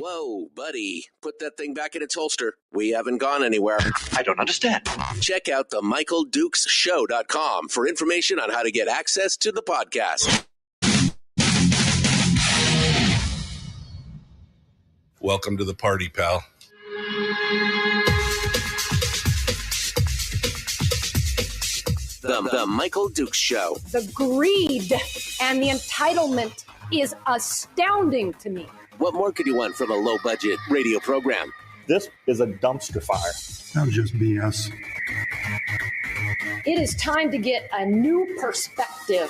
Whoa, buddy. Put that thing back in its holster. We haven't gone anywhere. I don't understand. Check out the MichaelDukesShow.com for information on how to get access to the podcast. Welcome to the party, pal. The Michael Dukes Show. The greed and the entitlement is astounding to me. What more could you want from a low-budget radio program? This is a dumpster fire. That was just BS. It is time to get a new perspective.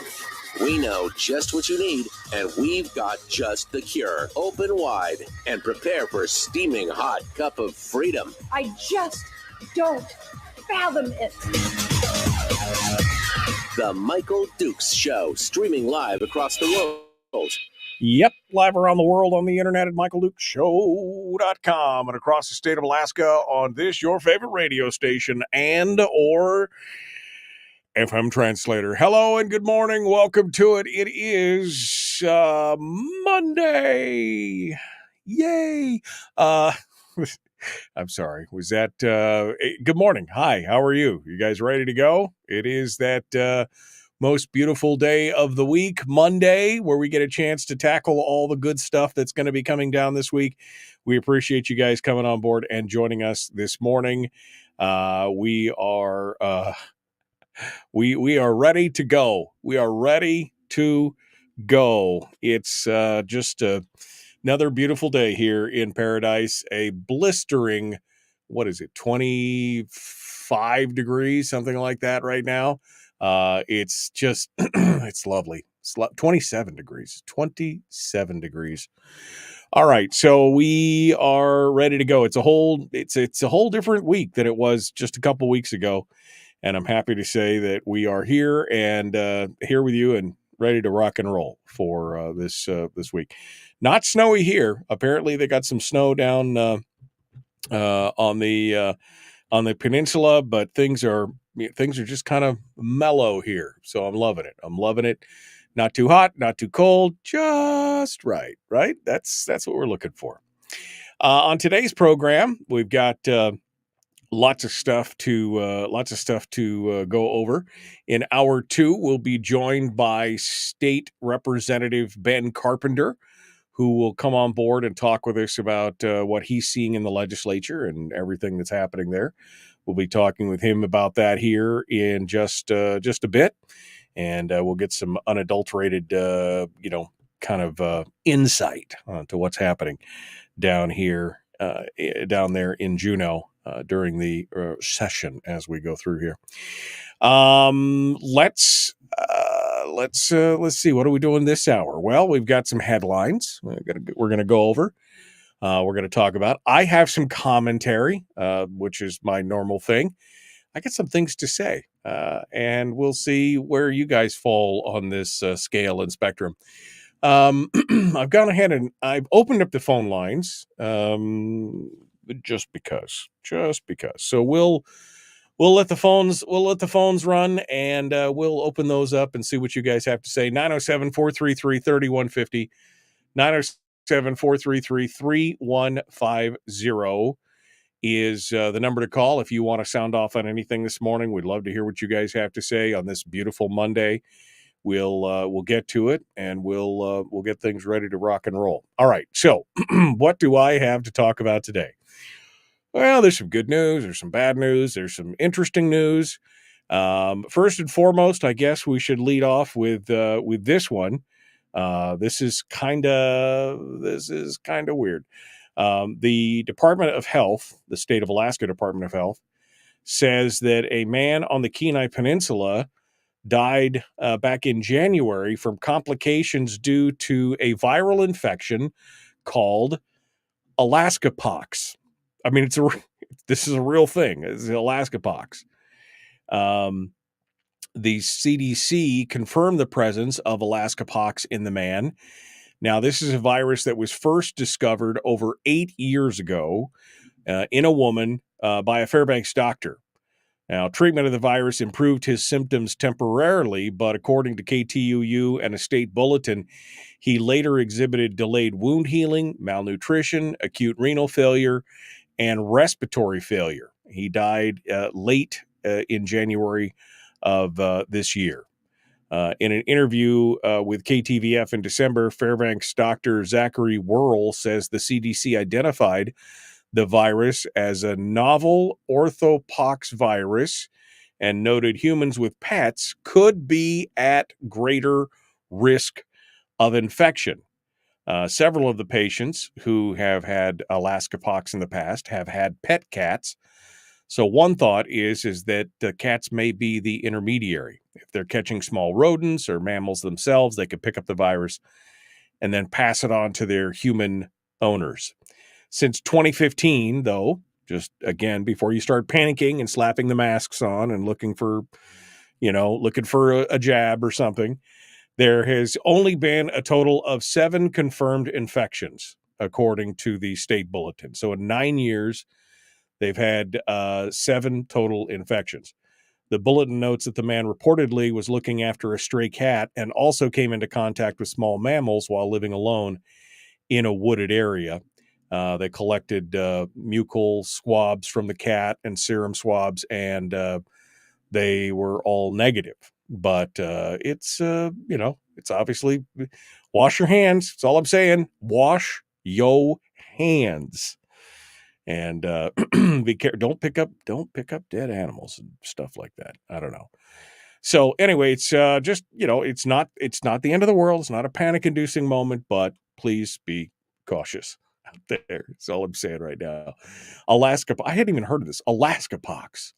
We know just what you need, and we've got just the cure. Open wide and prepare for a steaming hot cup of freedom. I just don't fathom it. The Michael Dukes Show, streaming live across the world. Yep, live around the world on the internet at MichaelDukesShow.com and across the state of Alaska on this, your favorite radio station and or FM translator. Hello and good morning. Welcome to it. It is Monday. Yay. I'm sorry. Was that good morning? Hi, how are you? You guys ready to go? It is that most beautiful day of the week, Monday, where we get a chance to tackle all the good stuff that's going to be coming down this week. We appreciate you guys coming on board and joining us this morning. We are ready to go. We are ready to go. It's just another beautiful day here in paradise. A blistering, 25 degrees, something like that right now. It's just, it's lovely. It's 27 degrees. All right. So we are ready to go. It's a whole different week than it was just a couple weeks ago. And I'm happy to say that we are here and here with you and ready to rock and roll for this week. Not snowy here. Apparently they got some snow down on the peninsula, but things are just kind of mellow here. So I'm loving it. Not too hot, not too cold, just right? That's what we're looking for. On today's program, we've got lots of stuff to go over. In hour 2, we'll be joined by State Representative Ben Carpenter, who will come on board and talk with us about what he's seeing in the legislature and everything that's happening there. We'll be talking with him about that here in just a bit, and we'll get some unadulterated, insight to what's happening down here, down there in Juneau during the session as we go through here. Let's see. What are we doing this hour? Well, we've got some headlines we're going to go over. We're going to talk about. I have some commentary, which is my normal thing. I got some things to say, and we'll see where you guys fall on this scale and spectrum. I've gone ahead and I've opened up the phone lines, just because. So we'll let the phones run, and we'll open those up and see what you guys have to say. 907-433-3150, 907-433-3150 is the number to call if you want to sound off on anything this morning. We'd love to hear what you guys have to say on this beautiful Monday. We'll get to it, and we'll get things ready to rock and roll. All right. So what do I have to talk about today? Well, there's some good news. There's some bad news. There's some interesting news. First and foremost, I guess we should lead off with this one. This is kind of weird. The Department of Health, the state of Alaska Department of Health, says that a man on the Kenai Peninsula died back in January from complications due to a viral infection called Alaska pox. I mean, this is a real thing. It's Alaska pox. The CDC confirmed the presence of Alaska pox in the man. Now, this is a virus that was first discovered over 8 years ago in a woman by a Fairbanks doctor. Now, treatment of the virus improved his symptoms temporarily, but according to KTUU and a state bulletin, he later exhibited delayed wound healing, malnutrition, acute renal failure, and respiratory failure. He died late in January of this year. In an interview with KTVF in December, Fairbanks Dr. Zachary Worrell says the CDC identified the virus as a novel orthopox virus and noted humans with pets could be at greater risk of infection. Several of the patients who have had Alaska pox in the past have had pet cats. So one thought is that the cats may be the intermediary. If they're catching small rodents or mammals themselves, they could pick up the virus and then pass it on to their human owners. Since 2015, though, just again, before you start panicking and slapping the masks on and looking for a jab or something, there has only been a total of 7 confirmed infections, according to the state bulletin. So in 9 years, they've had 7 total infections. The bulletin notes that the man reportedly was looking after a stray cat and also came into contact with small mammals while living alone in a wooded area. They collected mucal swabs from the cat and serum swabs, and they were all negative. But it's obviously wash your hands. That's all I'm saying. Wash your hands. And be careful. Don't pick up dead animals and stuff like that. I don't know. So anyway, it's just, it's not the end of the world. It's not a panic-inducing moment, but please be cautious out there. That's all I'm saying right now. Alaska. I hadn't even heard of this. Alaska pox.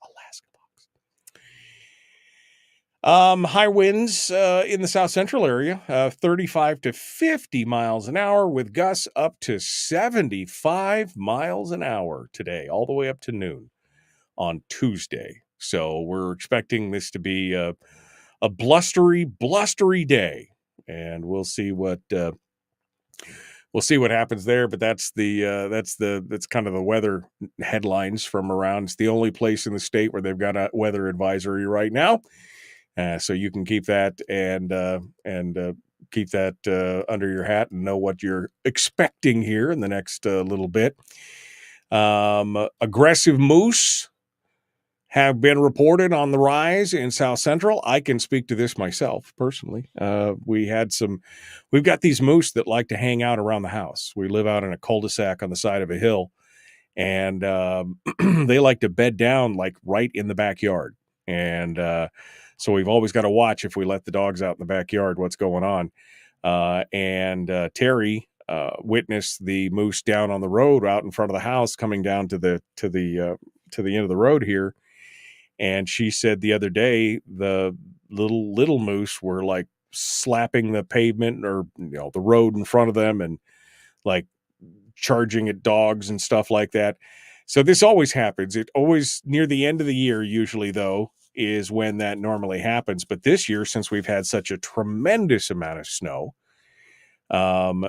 High winds in the south central area, 35 to 50 miles an hour with gusts up to 75 miles an hour today, all the way up to noon on Tuesday. So we're expecting this to be a blustery day, and we'll see what happens there. But that's kind of the weather headlines from around. It's the only place in the state where they've got a weather advisory right now. So you can keep that and keep that under your hat and know what you're expecting here in the next little bit. Aggressive moose have been reported on the rise in South Central. I can speak to this myself personally. We've got these moose that like to hang out around the house. We live out in a cul-de-sac on the side of a hill, and they like to bed down like right in the backyard. And so we've always got to watch if we let the dogs out in the backyard, what's going on. And Terry witnessed the moose down on the road out in front of the house coming down to the end of the road here. And she said the other day, the little moose were like slapping the pavement or, the road in front of them and like charging at dogs and stuff like that. So this always happens. It always near the end of the year, usually though, is when that normally happens. But this year, since we've had such a tremendous amount of snow,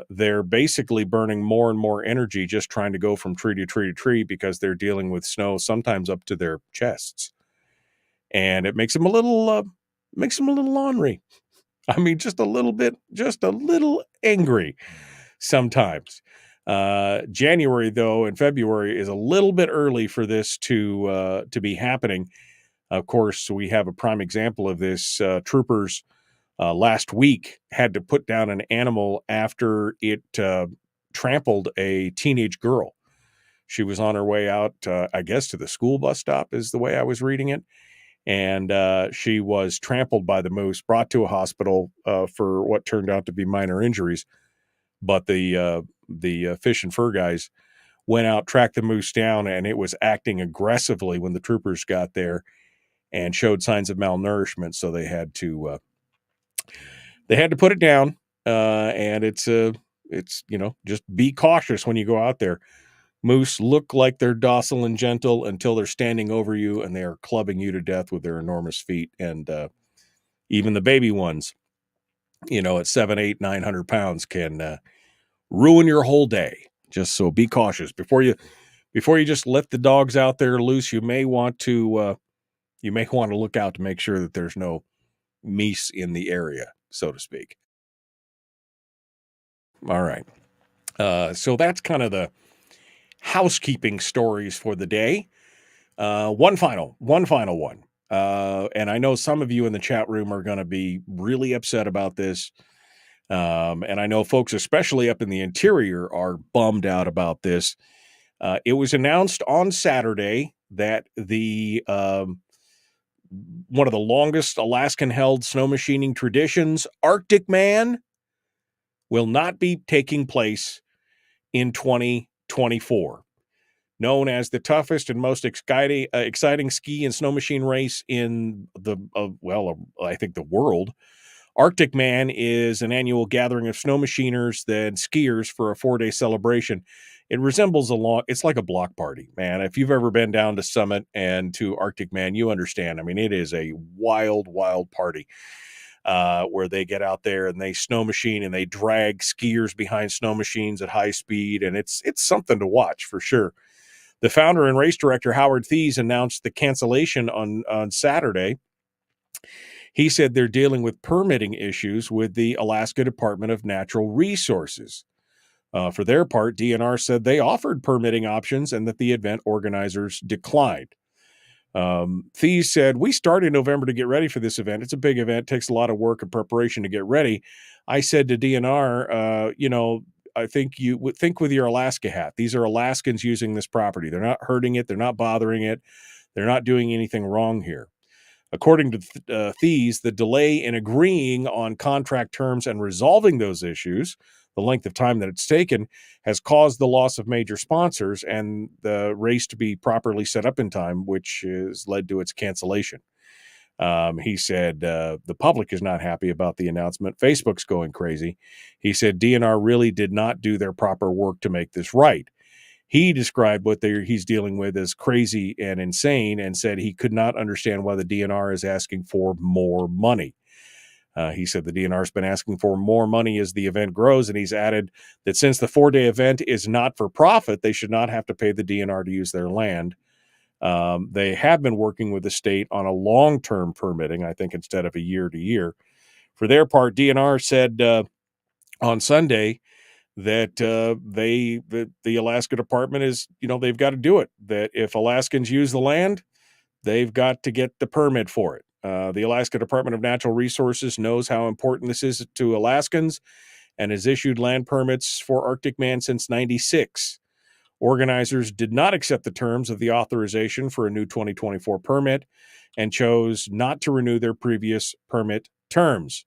they're basically burning more and more energy just trying to go from tree to tree to tree because they're dealing with snow sometimes up to their chests. And it makes them a little ornery. I mean, just a little angry sometimes. January, though, and February is a little bit early for this to be happening. Of course, we have a prime example of this. Troopers last week had to put down an animal after it trampled a teenage girl. She was on her way out, I guess, to the school bus stop is the way I was reading it. And she was trampled by the moose, brought to a hospital for what turned out to be minor injuries. But the fish and fur guys went out, tracked the moose down, and it was acting aggressively when the troopers got there and showed signs of malnourishment. So they had to put it down. And it's just be cautious when you go out there. Moose look like they're docile and gentle until they're standing over you and they are clubbing you to death with their enormous feet. And even the baby ones, at 700, 800, 900 pounds can ruin your whole day. Just so be cautious before you just let the dogs out there loose. You may want to you may want to look out to make sure that there's no meese in the area, so to speak. All right. So that's kind of the housekeeping stories for the day. One final one. And I know some of you in the chat room are going to be really upset about this. And I know folks, especially up in the interior, are bummed out about this. It was announced on Saturday that the one of the longest Alaskan-held snow machining traditions, Arctic Man, will not be taking place in 2024. Known as the toughest and most exciting ski and snow machine race in I think the world, Arctic Man is an annual gathering of snow machiners and skiers for a 4-day celebration. It resembles it's like a block party, man. If you've ever been down to Summit and to Arctic Man, you understand. I mean, it is a wild, wild party where they get out there and they snow machine and they drag skiers behind snow machines at high speed. And it's something to watch for sure. The founder and race director, Howard Thies, announced the cancellation on Saturday. He said they're dealing with permitting issues with the Alaska Department of Natural Resources. For their part, DNR said they offered permitting options and that the event organizers declined. Thies said, "We started in November to get ready for this event. It's a big event, takes a lot of work and preparation to get ready. I said to DNR, I think you would think with your Alaska hat. These are Alaskans using this property. They're not hurting it. They're not bothering it. They're not doing anything wrong here." According to Thies, the delay in agreeing on contract terms and resolving those issues, the length of time that it's taken, has caused the loss of major sponsors and the race to be properly set up in time, which has led to its cancellation. He said the public is not happy about the announcement. Facebook's going crazy. He said DNR really did not do their proper work to make this right. He described what he's dealing with as crazy and insane and said he could not understand why the DNR is asking for more money. He said the DNR has been asking for more money as the event grows, and he's added that since the 4-day event is not for profit, they should not have to pay the DNR to use their land. They have been working with the state on a long-term permitting, I think, instead of a year-to-year. For their part, DNR said on Sunday that the Alaska Department is, they've got to do it. That if Alaskans use the land, they've got to get the permit for it. The Alaska Department of Natural Resources knows how important this is to Alaskans and has issued land permits for Arctic Man since '96. Organizers did not accept the terms of the authorization for a new 2024 permit and chose not to renew their previous permit terms.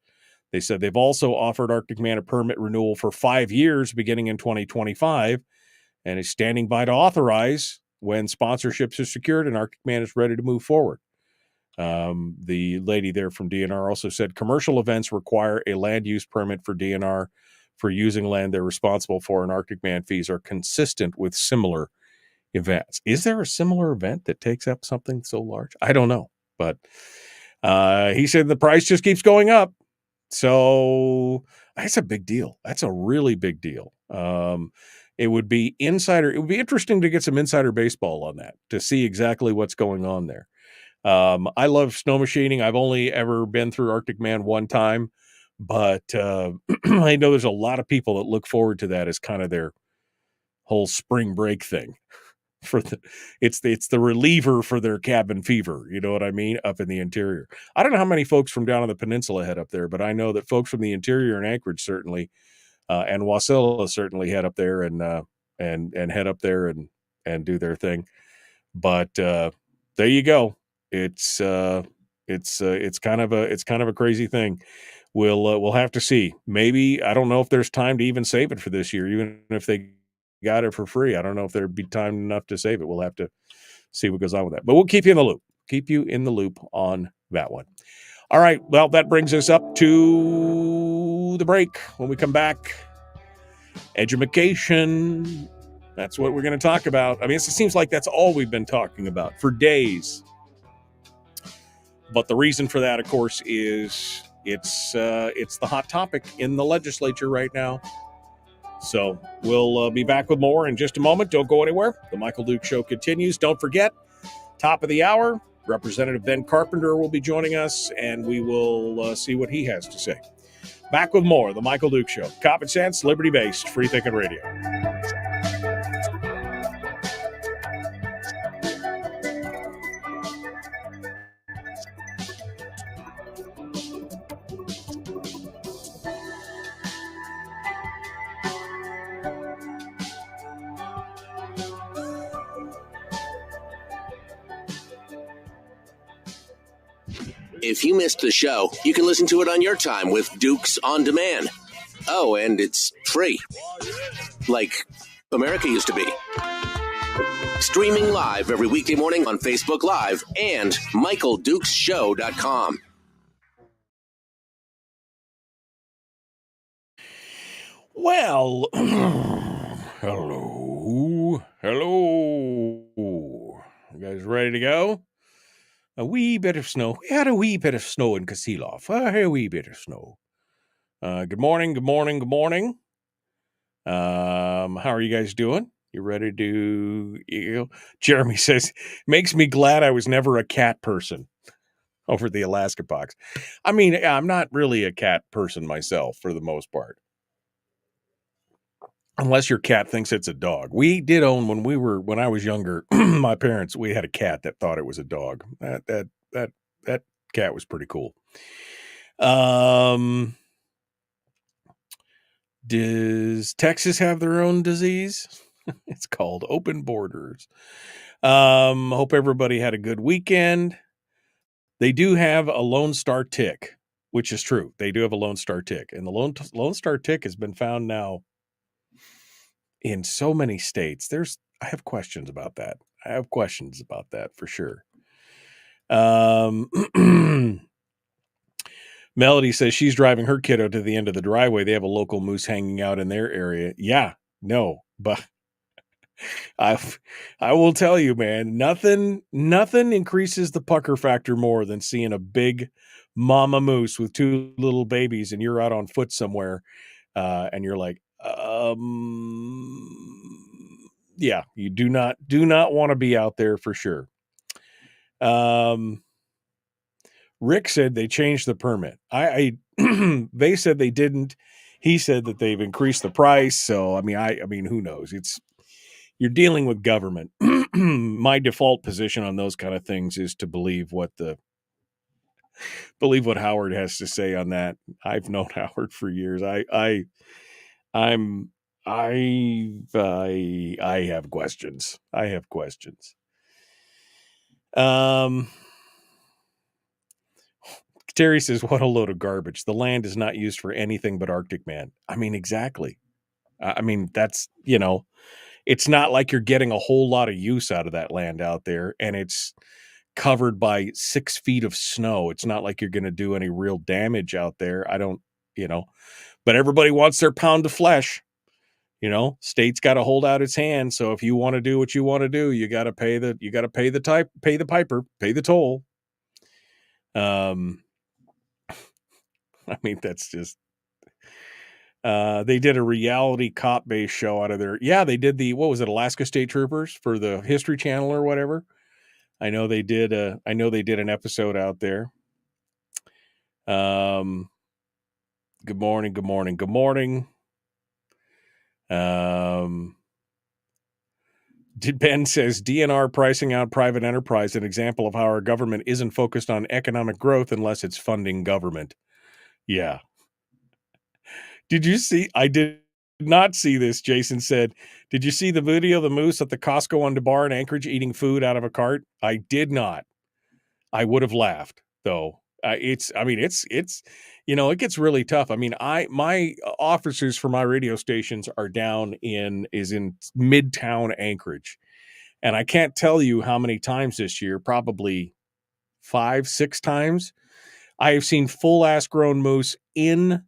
They said they've also offered Arctic Man a permit renewal for 5 years beginning in 2025 and is standing by to authorize when sponsorships are secured and Arctic Man is ready to move forward. The lady there from DNR also said commercial events require a land use permit for DNR for using land they're responsible for, and Arctic Man fees are consistent with similar events. Is there a similar event that takes up something so large? I don't know, but he said the price just keeps going up. So that's a big deal. That's a really big deal. It would be interesting to get some insider baseball on that to see exactly what's going on there. I love snow machining. I've only ever been through Arctic Man one time, but I know there's a lot of people that look forward to that as kind of their whole spring break thing. It's the reliever for their cabin fever, you know what I mean, up in the interior. I don't know how many folks from down on the peninsula head up there, but I know that folks from the interior and Anchorage certainly, and Wasilla certainly head up there and head up there and do their thing. But there you go. It's kind of a crazy thing. We'll have to see. Maybe, I don't know if there's time to even save it for this year, even if they got it for free. I don't know if there'd be time enough to save it. We'll have to see what goes on with that. But we'll keep you in the loop. Keep you in the loop on that one. All right. Well, that brings us up to the break. When we come back, edumacation. That's what we're going to talk about. I mean, it seems like that's all we've been talking about for days. But the reason for that, of course, is it's the hot topic in the legislature right now. So we'll be back with more in just a moment. Don't go anywhere. The Michael Duke Show continues. Don't forget, top of the hour, Representative Ben Carpenter will be joining us, and we will see what he has to say. Back with more of The Michael Duke Show. Common sense, liberty-based, free-thinking radio. If you missed the show, you can listen to it on your time with Dukes On Demand. Oh, and it's free. Like America used to be. Streaming live every weekday morning on Facebook Live and MichaelDukesShow.com. Well, hello. You guys ready to go? A wee bit of snow. We had a wee bit of snow in Kasilof. A wee bit of snow. Good morning. How are you guys doing? You ready to... Jeremy says, makes me glad I was never a cat person over the Alaska box. I mean, I'm not really a cat person myself for the most part. Unless your cat thinks it's a dog. We did own when I was younger, my parents, we had a cat that thought it was a dog. That cat was pretty cool. Does Texas have their own disease? It's called open borders. Hope everybody had a good weekend. They do have a Lone Star tick, which is true. They do have a Lone Star tick, and the Lone Star tick has been found now in so many states. I have questions about that. For sure. Melody says she's driving her kiddo to the end of the driveway. They have a local moose hanging out in their area. Yeah, no, but I will tell you, man, nothing increases the pucker factor more than seeing a big mama moose with two little babies, and you're out on foot somewhere, and you're like, yeah, you do not want to be out there for sure. Rick said they changed the permit. They said they didn't. He said that they've increased the price. So, I mean, who knows? You're dealing with government. My default position on those kind of things is to believe what Howard has to say on that. I've known Howard for years. I have questions. Terry says, what a load of garbage. The land is not used for anything but Arctic man. I mean, exactly. I mean, that's, it's not like you're getting a whole lot of use out of that land out there, and it's covered by 6 feet of snow. It's not like you're going to do any real damage out there. I don't, but everybody wants their pound of flesh. State's got to hold out its hand. So if you want to do what you want to do, you got to pay the piper, pay the toll. I mean, that's just, they did a reality cop-based show out of there. Yeah, they did Alaska State Troopers for the History Channel or whatever. I know they did an episode out there. Good morning. Ben says DNR pricing out private enterprise, an example of how our government isn't focused on economic growth unless it's funding government. Yeah. Did you see? I did not see this. Jason said, did you see the video of the moose at the Costco on DeBar in Anchorage eating food out of a cart? I did not. I would have laughed though. It gets really tough. I mean, my officers for my radio stations are in Midtown Anchorage. And I can't tell you how many times this year, probably 5-6 times, I have seen full ass grown moose in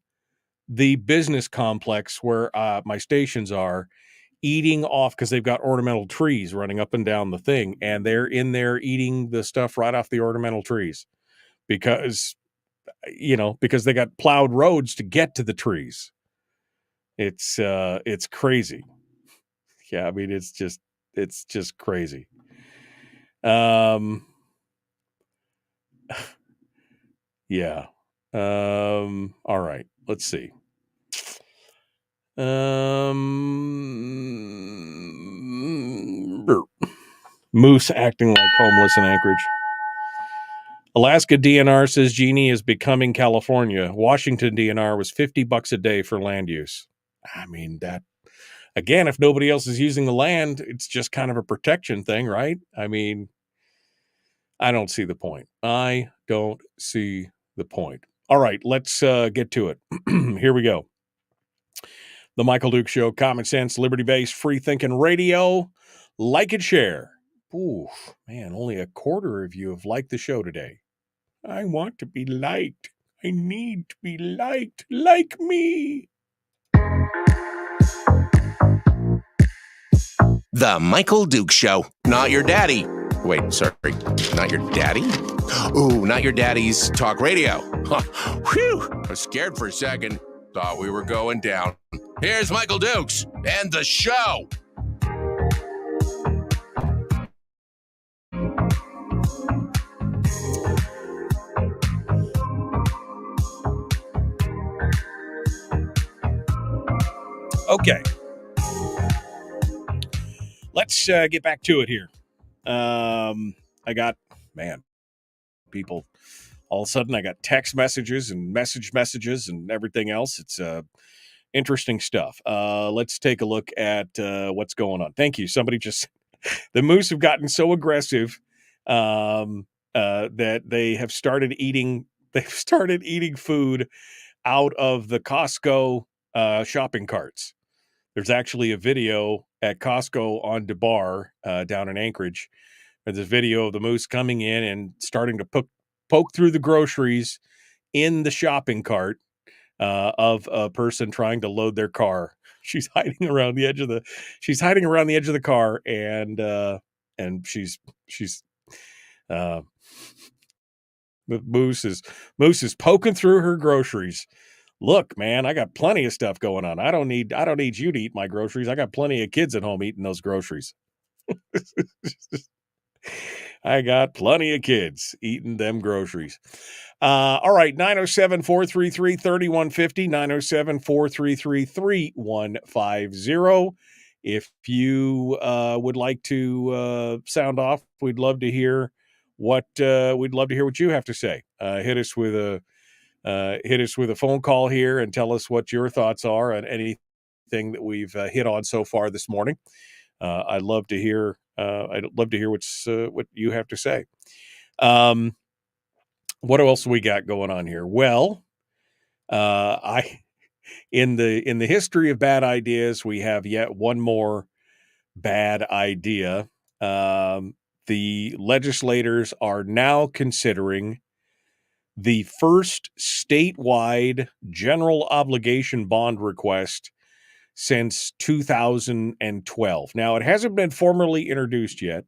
the business complex where my stations are, eating off, because they've got ornamental trees running up and down the thing, and they're in there eating the stuff right off the ornamental trees because they got plowed roads to get to the trees. It's crazy. Yeah, I mean, it's just crazy. Yeah. All right. Let's see. Moose acting like homeless in Anchorage. Alaska DNR says Genie is becoming California. Washington DNR was $50 a day for land use. I mean, that, again, if nobody else is using the land, it's just kind of a protection thing, right? I mean, I don't see the point. I don't see the point. All right, let's get to it. Here we go. The Michael Duke Show, common sense, liberty-based, free-thinking radio. Like and share. Ooh, man, only a quarter of you have liked the show today. I want to be liked. I need to be liked. Like me. The Michael Duke Show. Not your daddy. Wait, sorry. Not your daddy? Ooh, not your daddy's talk radio. Huh. Whew. I was scared for a second. Thought we were going down. Here's Michael Dukes and the show. Okay. Let's get back to it here. I got, people, all of a sudden I got text messages and messages and everything else. It's interesting stuff. Let's take a look at what's going on. Thank you. Somebody just, the Moose have gotten so aggressive that they've started eating food out of the Costco shopping carts. There's actually a video at Costco on DeBar down in Anchorage. There's a video of the Moose coming in and starting to poke through the groceries in the shopping cart of a person trying to load their car. She's hiding around the edge of the car, and she's the Moose is poking through her groceries. Look, man, I got plenty of stuff going on. I don't need you to eat my groceries. I got plenty of kids at home eating those groceries. I got plenty of kids eating them groceries. All right, 907-433-3150, 907-433-3150. If you would like to sound off, we'd love to hear what you have to say. Hit us with a phone call here and tell us what your thoughts are on anything that we've hit on so far this morning. I'd love to hear what you have to say. What else we got going on here? Well, in the history of bad ideas, we have yet one more bad idea. The legislators are now considering the first statewide general obligation bond request since 2012. Now, it hasn't been formally introduced yet,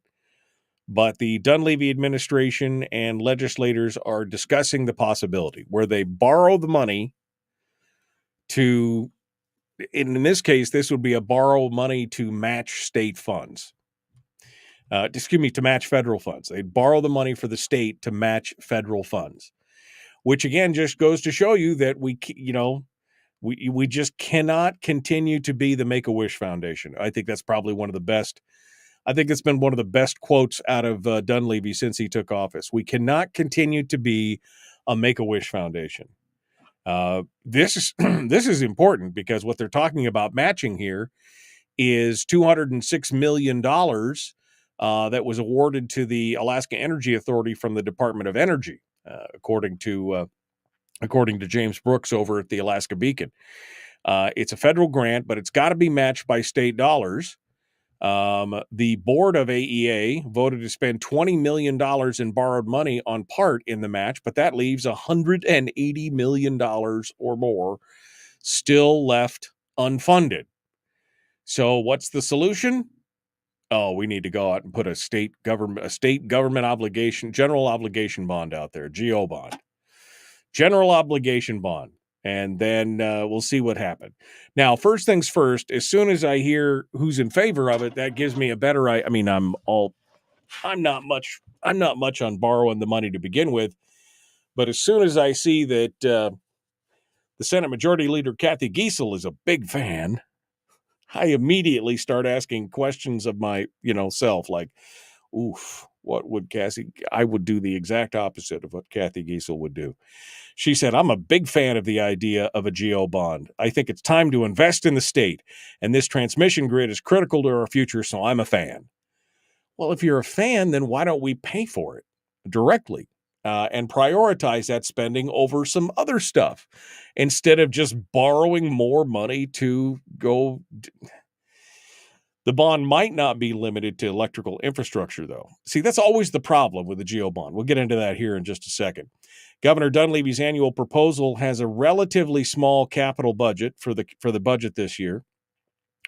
but the Dunleavy administration and legislators are discussing the possibility where they borrow the money to, in this case, this would be a borrow money to match state funds. To match federal funds. They'd borrow the money for the state to match federal funds, which again just goes to show you that we just cannot continue to be the Make-A-Wish Foundation. I think that's probably one of the best. I think it's been one of the best quotes out of Dunleavy since he took office. We cannot continue to be a Make-A-Wish Foundation. This is important because what they're talking about matching here is $206 million that was awarded to the Alaska Energy Authority from the Department of Energy, according to James Brooks over at the Alaska Beacon. It's a federal grant, but it's got to be matched by state dollars. The board of AEA voted to spend $20 million in borrowed money on part in the match, but that leaves $180 million or more still left unfunded. So what's the solution? Oh, we need to go out and put a state government obligation, general obligation bond out there, GO bond. General obligation bond. And then we'll see what happened. Now, first things first, as soon as I hear who's in favor of it, that gives me a better I'm not much on borrowing the money to begin with. But as soon as I see that the Senate Majority Leader Kathy Giesel is a big fan, I immediately start asking questions of my, self, like, oof, what would Kathy? I would do the exact opposite of what Kathy Giesel would do. She said, I'm a big fan of the idea of a GO bond. I think it's time to invest in the state, and this transmission grid is critical to our future, so I'm a fan. Well, if you're a fan, then why don't we pay for it directly and prioritize that spending over some other stuff instead of just borrowing more money to go? The bond might not be limited to electrical infrastructure, though. See, that's always the problem with the GO bond. We'll get into that here in just a second. Governor Dunleavy's annual proposal has a relatively small capital budget for the budget this year,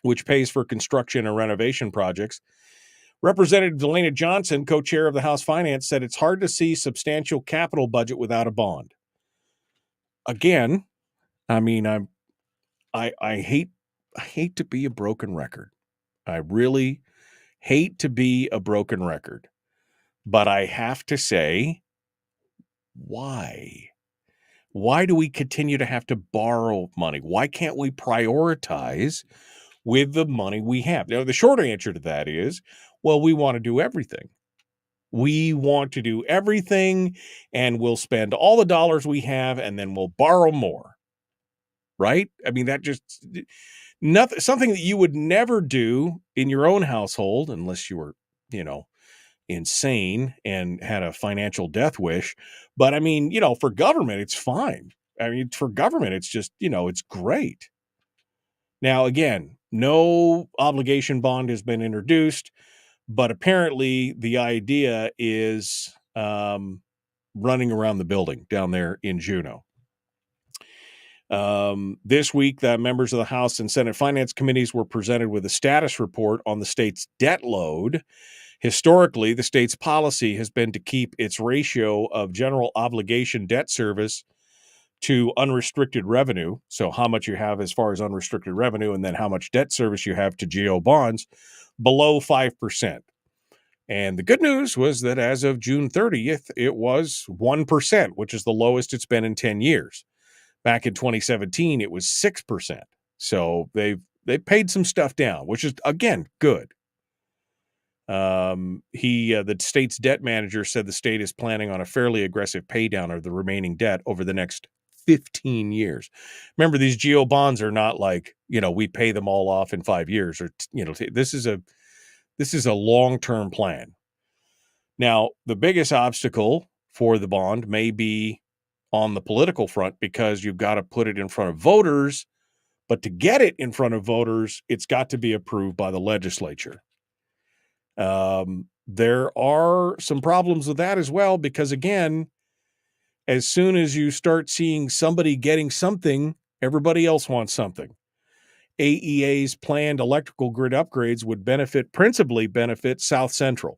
which pays for construction and renovation projects. Representative Delana Johnson, co-chair of the House Finance, said it's hard to see substantial capital budget without a bond. Again, I mean, I hate to be a broken record. I really hate to be a broken record, but I have to say, why? Why do we continue to have to borrow money? Why can't we prioritize with the money we have? Now, the short answer to that is, well, we want to do everything. We want to do everything, and we'll spend all the dollars we have, and then we'll borrow more. Right? I mean, that just something that you would never do in your own household unless you were, insane and had a financial death wish. But I mean, for government, it's fine. I mean, for government, it's just, it's great. Now, again, no obligation bond has been introduced, but apparently the idea is running around the building down there in Juneau. This week, the members of the House and Senate Finance Committees were presented with a status report on the state's debt load. Historically, the state's policy has been to keep its ratio of general obligation debt service to unrestricted revenue, so how much you have as far as unrestricted revenue and then how much debt service you have to GO bonds, below 5%. And the good news was that as of June 30th, it was 1%, which is the lowest it's been in 10 years. Back in 2017, it was 6%. So they paid some stuff down, which is, again, good. The state's debt manager said the state is planning on a fairly aggressive pay down of the remaining debt over the next 15 years. Remember, these GO bonds are not like, we pay them all off in 5 years or, this is a long-term plan. Now, the biggest obstacle for the bond may be on the political front because you've got to put it in front of voters, but to get it in front of voters, it's got to be approved by the legislature. There are some problems with that as well, because again, as soon as you start seeing somebody getting something, everybody else wants something. AEA's planned electrical grid upgrades would principally benefit South Central.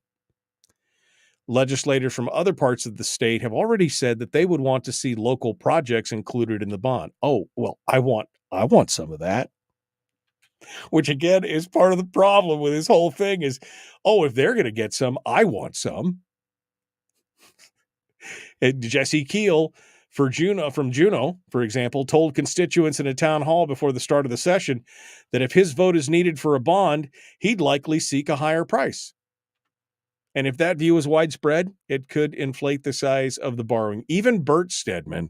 Legislators from other parts of the state have already said that they would want to see local projects included in the bond. Oh, well, I want some of that. Which again is part of the problem with this whole thing is, if they're going to get some, I want some. And Jesse Keel from Juneau, for example, told constituents in a town hall before the start of the session that if his vote is needed for a bond, he'd likely seek a higher price. And if that view is widespread, it could inflate the size of the borrowing. Even Bert Stedman,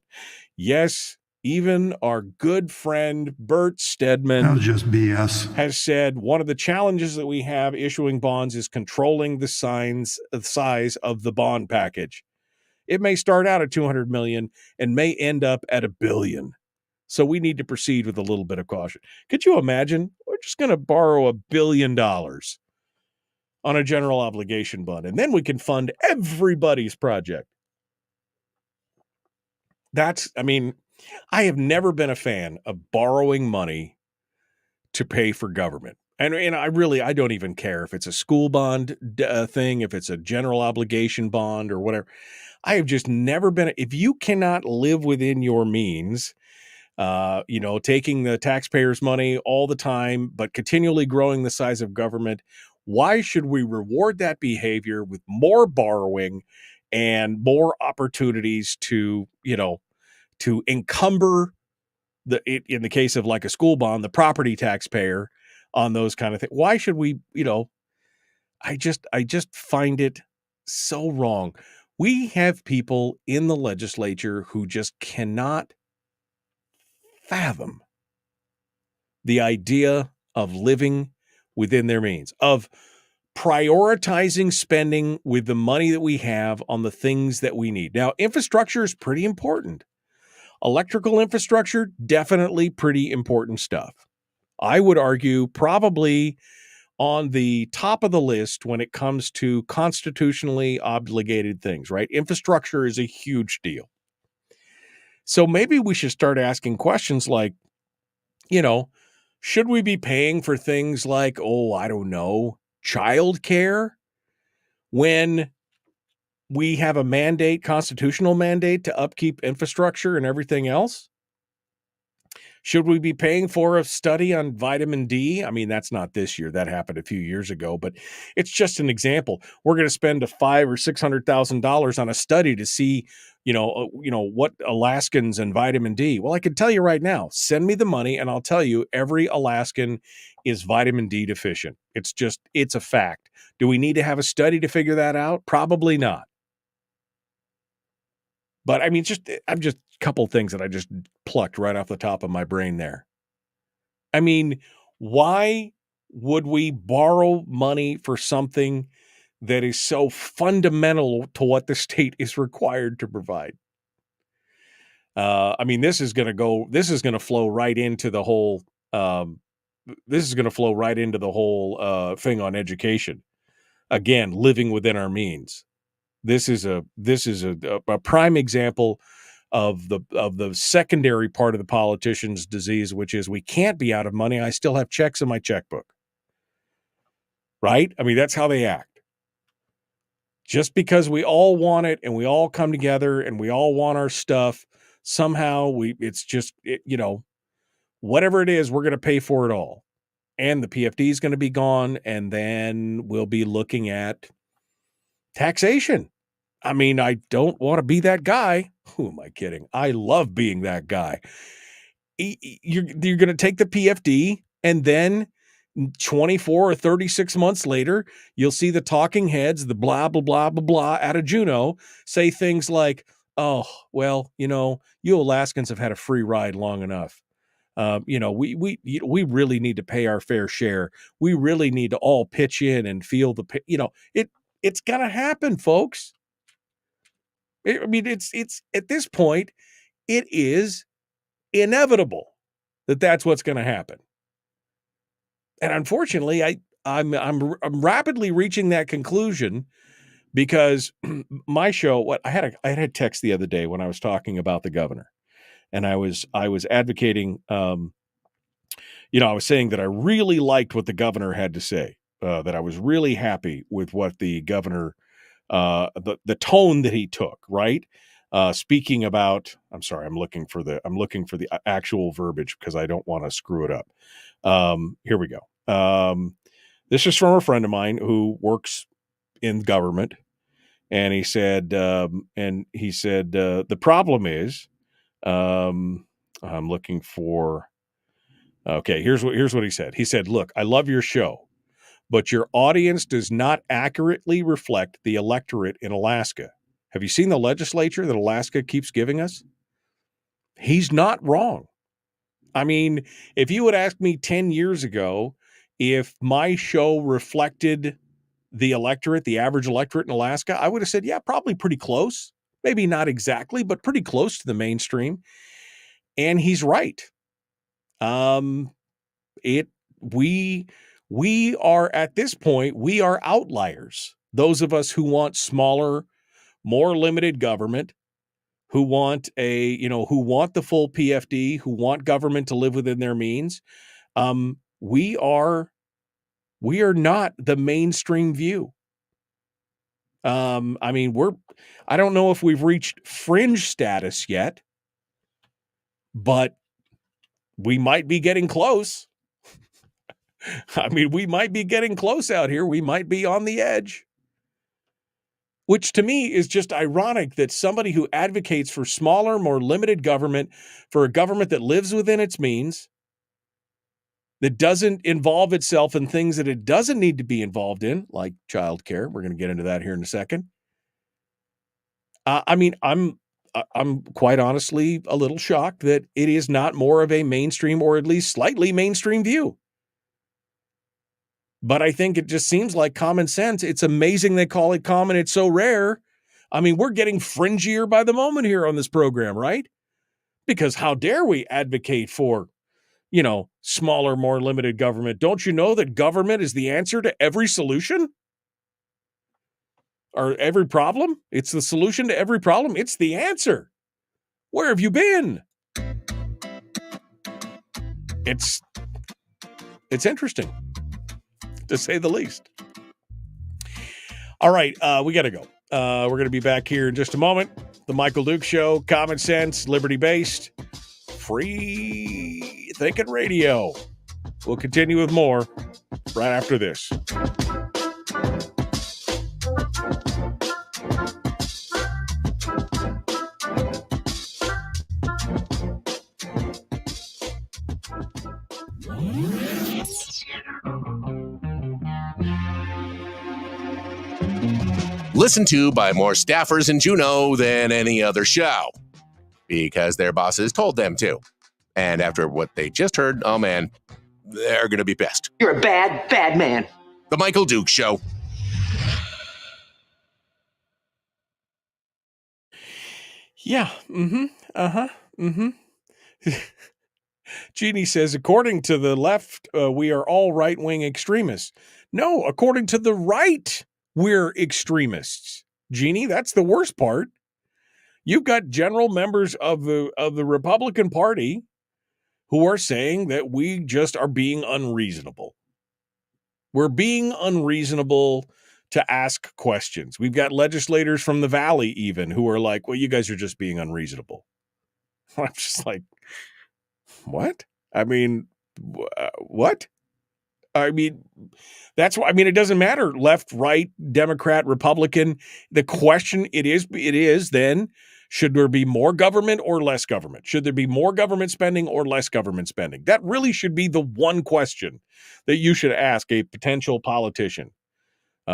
yes, even our good friend Bert Stedman, that was just BS, has said one of the challenges that we have issuing bonds is controlling the size of the bond package. It may start out at $200 million and may end up at $1 billion. So we need to proceed with a little bit of caution. Could you imagine? We're just going to borrow $1 billion on a general obligation bond, and then we can fund everybody's project. I have never been a fan of borrowing money to pay for government. And I don't even care if it's a school bond thing, if it's a general obligation bond or whatever. I have just never been. If you cannot live within your means, taking the taxpayers' money all the time, but continually growing the size of government, why should we reward that behavior with more borrowing and more opportunities to, to encumber in the case of like a school bond, the property taxpayer on those kind of things. Why should we, I just find it so wrong. We have people in the legislature who just cannot fathom the idea of living within their means, of prioritizing spending with the money that we have on the things that we need. Now, infrastructure is pretty important. Electrical infrastructure, definitely pretty important stuff. I would argue probably on the top of the list when it comes to constitutionally obligated things, right? Infrastructure is a huge deal. So maybe we should start asking questions like, should we be paying for things like, I don't know, childcare when we have a mandate, constitutional mandate to upkeep infrastructure and everything else? Should we be paying for a study on vitamin D? I mean, that's not this year. That happened a few years ago, but it's just an example. We're going to spend $500,000 or $600,000 on a study to see, what Alaskans and vitamin D. Well, I can tell you right now, send me the money and I'll tell you every Alaskan is vitamin D deficient. It's a fact. Do we need to have a study to figure that out? Probably not. But I mean, I'm just a couple things that I just plucked right off the top of my brain there. I mean, why would we borrow money for something that is so fundamental to what the state is required to provide? I mean, this is going to flow right into the whole, thing on education. Again, living within our means. This is a prime example of the secondary part of the politician's disease, which is we can't be out of money. I still have checks in my checkbook. Right? I mean, that's how they act. Just because we all want it and we all come together and we all want our stuff, somehow whatever it is, we're going to pay for it all. And the PFD is going to be gone. And then we'll be looking at taxation. I mean, I don't want to be that guy. Who am I kidding? I love being that guy. You're going to take the PFD and then 24 or 36 months later, you'll see the talking heads, the blah, blah, blah, blah, blah out of Juneau say things like, oh, well, you Alaskans have had a free ride long enough. We really need to pay our fair share. We really need to all pitch in and feel it's going to happen, folks. It's at this point, it is inevitable that that's what's going to happen. And unfortunately, I'm rapidly reaching that conclusion because my show, I had a text the other day when I was talking about the governor, and I was advocating, I was saying that I really liked what the governor had to say, that I was really happy with what the governor, the tone that he took, right? Speaking about, I'm sorry, I'm looking for the actual verbiage because I don't want to screw it up. Here we go. This is from a friend of mine who works in government. And he said, the problem is, I'm looking for, okay, here's what he said. He said, look, I love your show, but your audience does not accurately reflect the electorate in Alaska. Have you seen the legislature that Alaska keeps giving us? He's not wrong. I mean, if you had asked me 10 years ago if my show reflected the electorate, the average electorate in Alaska, I would have said, yeah, probably pretty close. Maybe not exactly, but pretty close to the mainstream. And he's right. We are at this point, we are outliers. Those of us who want smaller, more limited government, who want who want the full PFD, who want government to live within their means. We are not the mainstream view. I mean, I don't know if we've reached fringe status yet, but we might be getting close. I mean, we might be getting close out here. We might be on the edge. which to me is just ironic that somebody who advocates for smaller, more limited government, for a government that lives within its means, that doesn't involve itself in things that it doesn't need to be involved in, like childcare. We're going to get into that here in a second. I'm quite honestly a little shocked that it is not more of a mainstream, or at least slightly mainstream view. But I think it just seems like common sense. It's amazing they call it common. It's so rare. I mean, we're getting fringier by the moment here on this program, right? Because how dare we advocate for, smaller, more limited government? Don't you know that government is the answer to every solution? Or every problem? It's the solution to every problem. It's the answer. Where have you been? It's interesting, to say the least. All right, we got to go. We're going to be back here in just a moment. The Michael Duke Show, common sense, liberty-based, free thinking radio. We'll continue with more right after this. Listened to by more staffers in Juneau than any other show, because their bosses told them to. And after what they just heard, oh man, they're going to be pissed. You're a bad, bad man. The Michael Duke Show. Yeah. Jeannie says, according to the left, we are all right-wing extremists. No, according to the right, we're extremists. Jeannie, that's the worst part. You've got general members of the Republican Party who are saying that we just are being unreasonable. We're being unreasonable to ask questions. We've got legislators from the Valley even who are like, well, you guys are just being unreasonable. I'm just like, what? I mean, what? I mean, that's why, it doesn't matter. Left, right, Democrat, Republican. The question it is then, should there be more government or less government? Should there be more government spending or less government spending? That really should be the one question that you should ask a potential politician,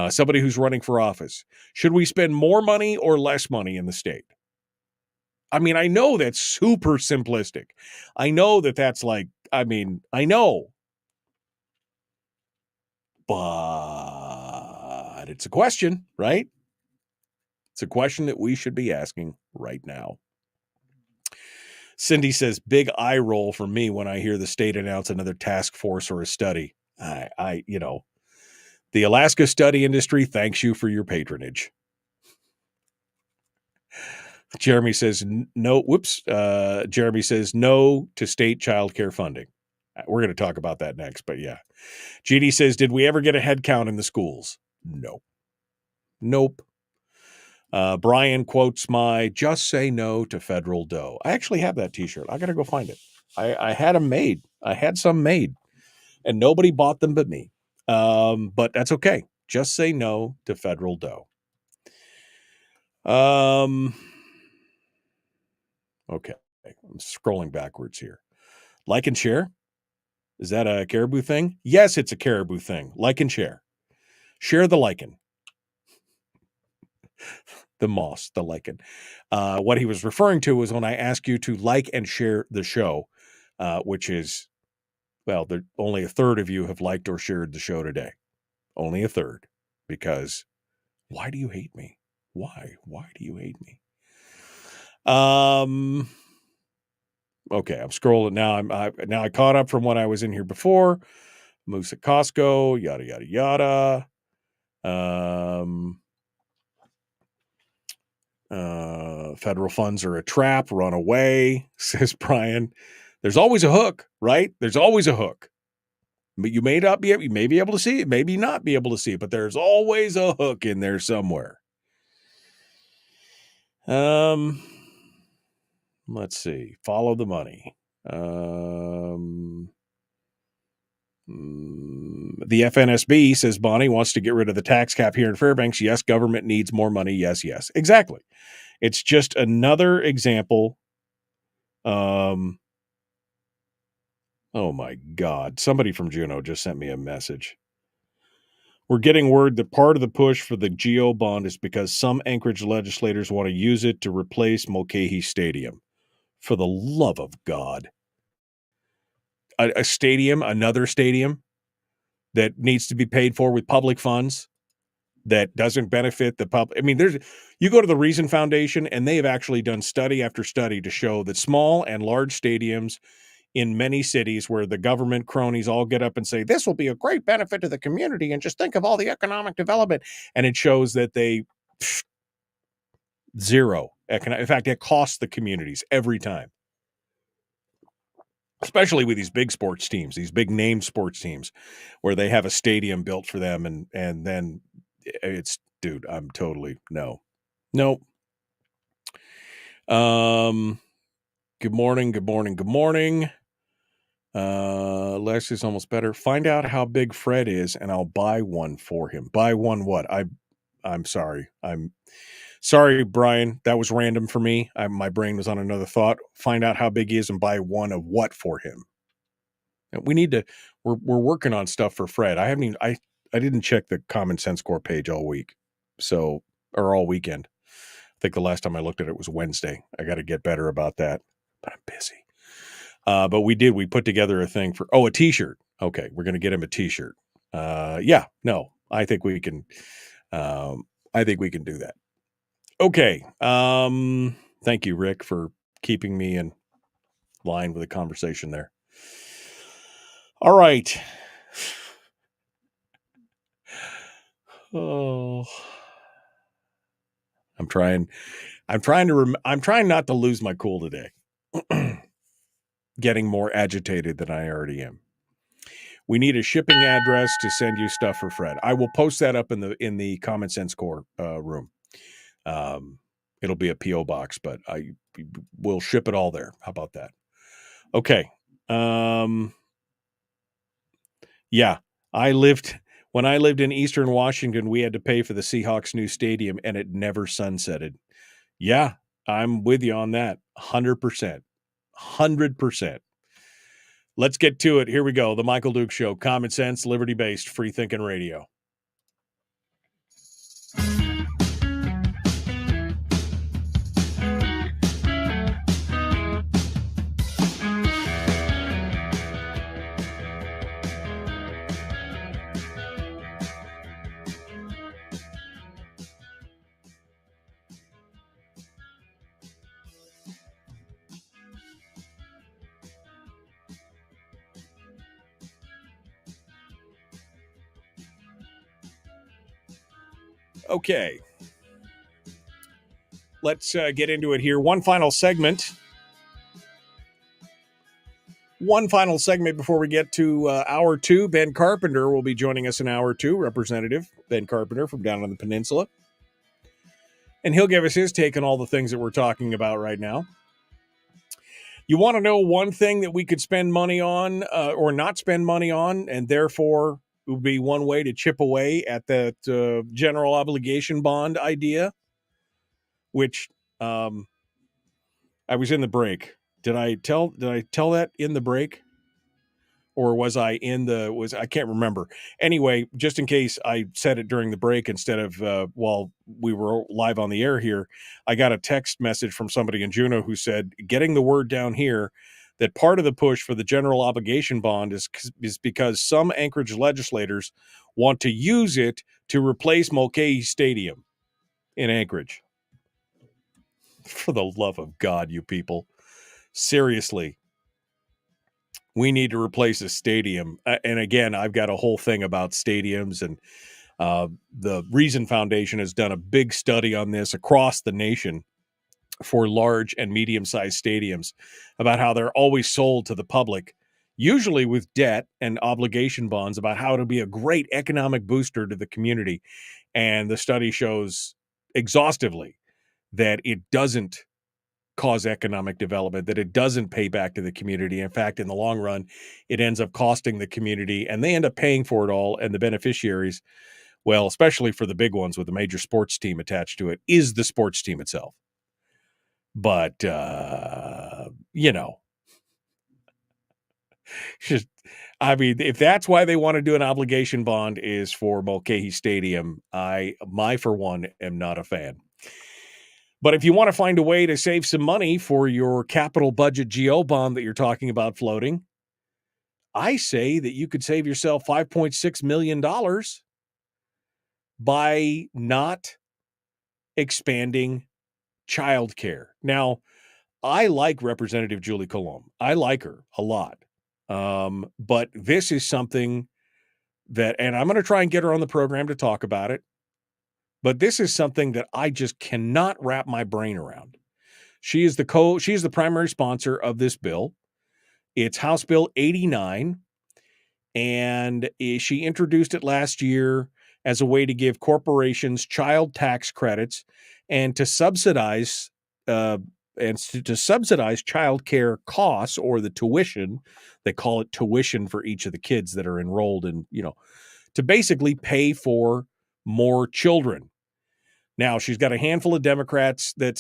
somebody who's running for office. Should we spend more money or less money in the state? I know that's super simplistic. I know that's like, I know. But it's a question, right? It's a question that we should be asking right now. Cindy says, big eye roll for me when I hear the state announce another task force or a study. The Alaska study industry thanks you for your patronage. Jeremy says, no. Jeremy says no to state child care funding. We're going to talk about that next, but yeah. Jeannie says, did we ever get a head count in the schools? No. Nope. Brian quotes my just say no to federal dough. I actually have that t-shirt. I got to go find it. I had them made. I had some made and nobody bought them but me. But that's okay. Just say no to federal dough. Okay. I'm scrolling backwards here. Like and share. Is that a caribou thing? Yes, it's a caribou thing. Like and share. Share the lichen. The moss, the lichen. What he was referring to was when I ask you to like and share the show, which is, well, only a third of you have liked or shared the show today. Only a third. Because why do you hate me? Why? Why do you hate me? Okay, I'm scrolling now. Now I caught up from when I was in here before. Moose at Costco, yada yada yada. Federal funds are a trap. Run away, says Brian. There's always a hook, right? There's always a hook. But you may be able to see it, maybe not be able to see it, but there's always a hook in there somewhere. Let's see. Follow the money. The FNSB, says Bonnie, wants to get rid of the tax cap here in Fairbanks. Yes, government needs more money. Yes, yes. Exactly. It's just another example. Oh, my God. Somebody from Juneau just sent me a message. We're getting word that part of the push for the GO bond is because some Anchorage legislators want to use it to replace Mulcahy Stadium. For the love of God. A stadium, another stadium that needs to be paid for with public funds that doesn't benefit the public. I mean, you go to the Reason Foundation, and they have actually done study after study to show that small and large stadiums in many cities where the government cronies all get up and say, this will be a great benefit to the community, and just think of all the economic development. And it shows that zero. In fact, it costs the communities every time. Especially with these big sports teams, these big name sports teams, where they have a stadium built for them, and then it's, dude, I'm totally no. Good morning. Leslie's almost better. Find out how big Fred is, and I'll buy one for him. Buy one what? I'm sorry. I'm sorry, Brian. That was random for me. My brain was on another thought. Find out how big he is and buy one of what for him. And we need to. We're working on stuff for Fred. I didn't check the Common Sense Corps page all week, or all weekend. I think the last time I looked at it was Wednesday. I got to get better about that, but I'm busy. But we put together a thing for a T-shirt. Okay, we're going to get him a T-shirt. I think we can. I think we can do that. Okay. Thank you, Rick, for keeping me in line with the conversation there. All right. Oh, I'm trying not to lose my cool today. Getting more agitated than I already am. We need a shipping address to send you stuff for Fred. I will post that up in the Common Sense Corps room. It'll be a P.O. box, but we'll ship it all there. How about that? Okay. Yeah, when I lived in Eastern Washington, we had to pay for the Seahawks' new stadium, and it never sunsetted. Yeah, I'm with you on that. 100%. 100%. Let's get to it. Here we go. The Michael Duke Show. Common sense, liberty-based, free-thinking radio. Okay. Let's get into it here. One final segment before we get to hour two. Ben Carpenter will be joining us in hour two, Representative Ben Carpenter from down on the peninsula. And he'll give us his take on all the things that we're talking about right now. You want to know one thing that we could spend money on or not spend money on, and therefore it would be one way to chip away at that general obligation bond idea, which I was in the break. Did I tell that in the break? Or was I I can't remember. Anyway, just in case I said it during the break instead of while we were live on the air here, I got a text message from somebody in Juneau who said, getting the word down here that part of the push for the general obligation bond is because some Anchorage legislators want to use it to replace Mulcahy Stadium in Anchorage. For the love of God, you people. Seriously. We need to replace a stadium. And again, I've got a whole thing about stadiums, and the Reason Foundation has done a big study on this across the nation for large and medium-sized stadiums about how they're always sold to the public, usually with debt and obligation bonds, about how to be a great economic booster to the community. And the study shows exhaustively that it doesn't cause economic development, that it doesn't pay back to the community. In fact, in the long run, it ends up costing the community, and they end up paying for it all. And the beneficiaries, well, especially for the big ones with a major sports team attached to it, is the sports team itself. But, just, I mean, if that's why they want to do an obligation bond is for Mulcahy Stadium, for one, am not a fan. But if you want to find a way to save some money for your capital budget GO bond that you're talking about floating, I say that you could save yourself $5.6 million by not expanding childcare. Now, I like Representative Julie Colomb. I like her a lot. But this is something that, and I'm going to try and get her on the program to talk about it, but this is something that I just cannot wrap my brain around. She is the primary sponsor of this bill. It's House Bill 89, and she introduced it last year as a way to give corporations child tax credits and to subsidize child care costs, or the tuition. They call it tuition for each of the kids that are enrolled in, to basically pay for more children. Now, she's got a handful of Democrats that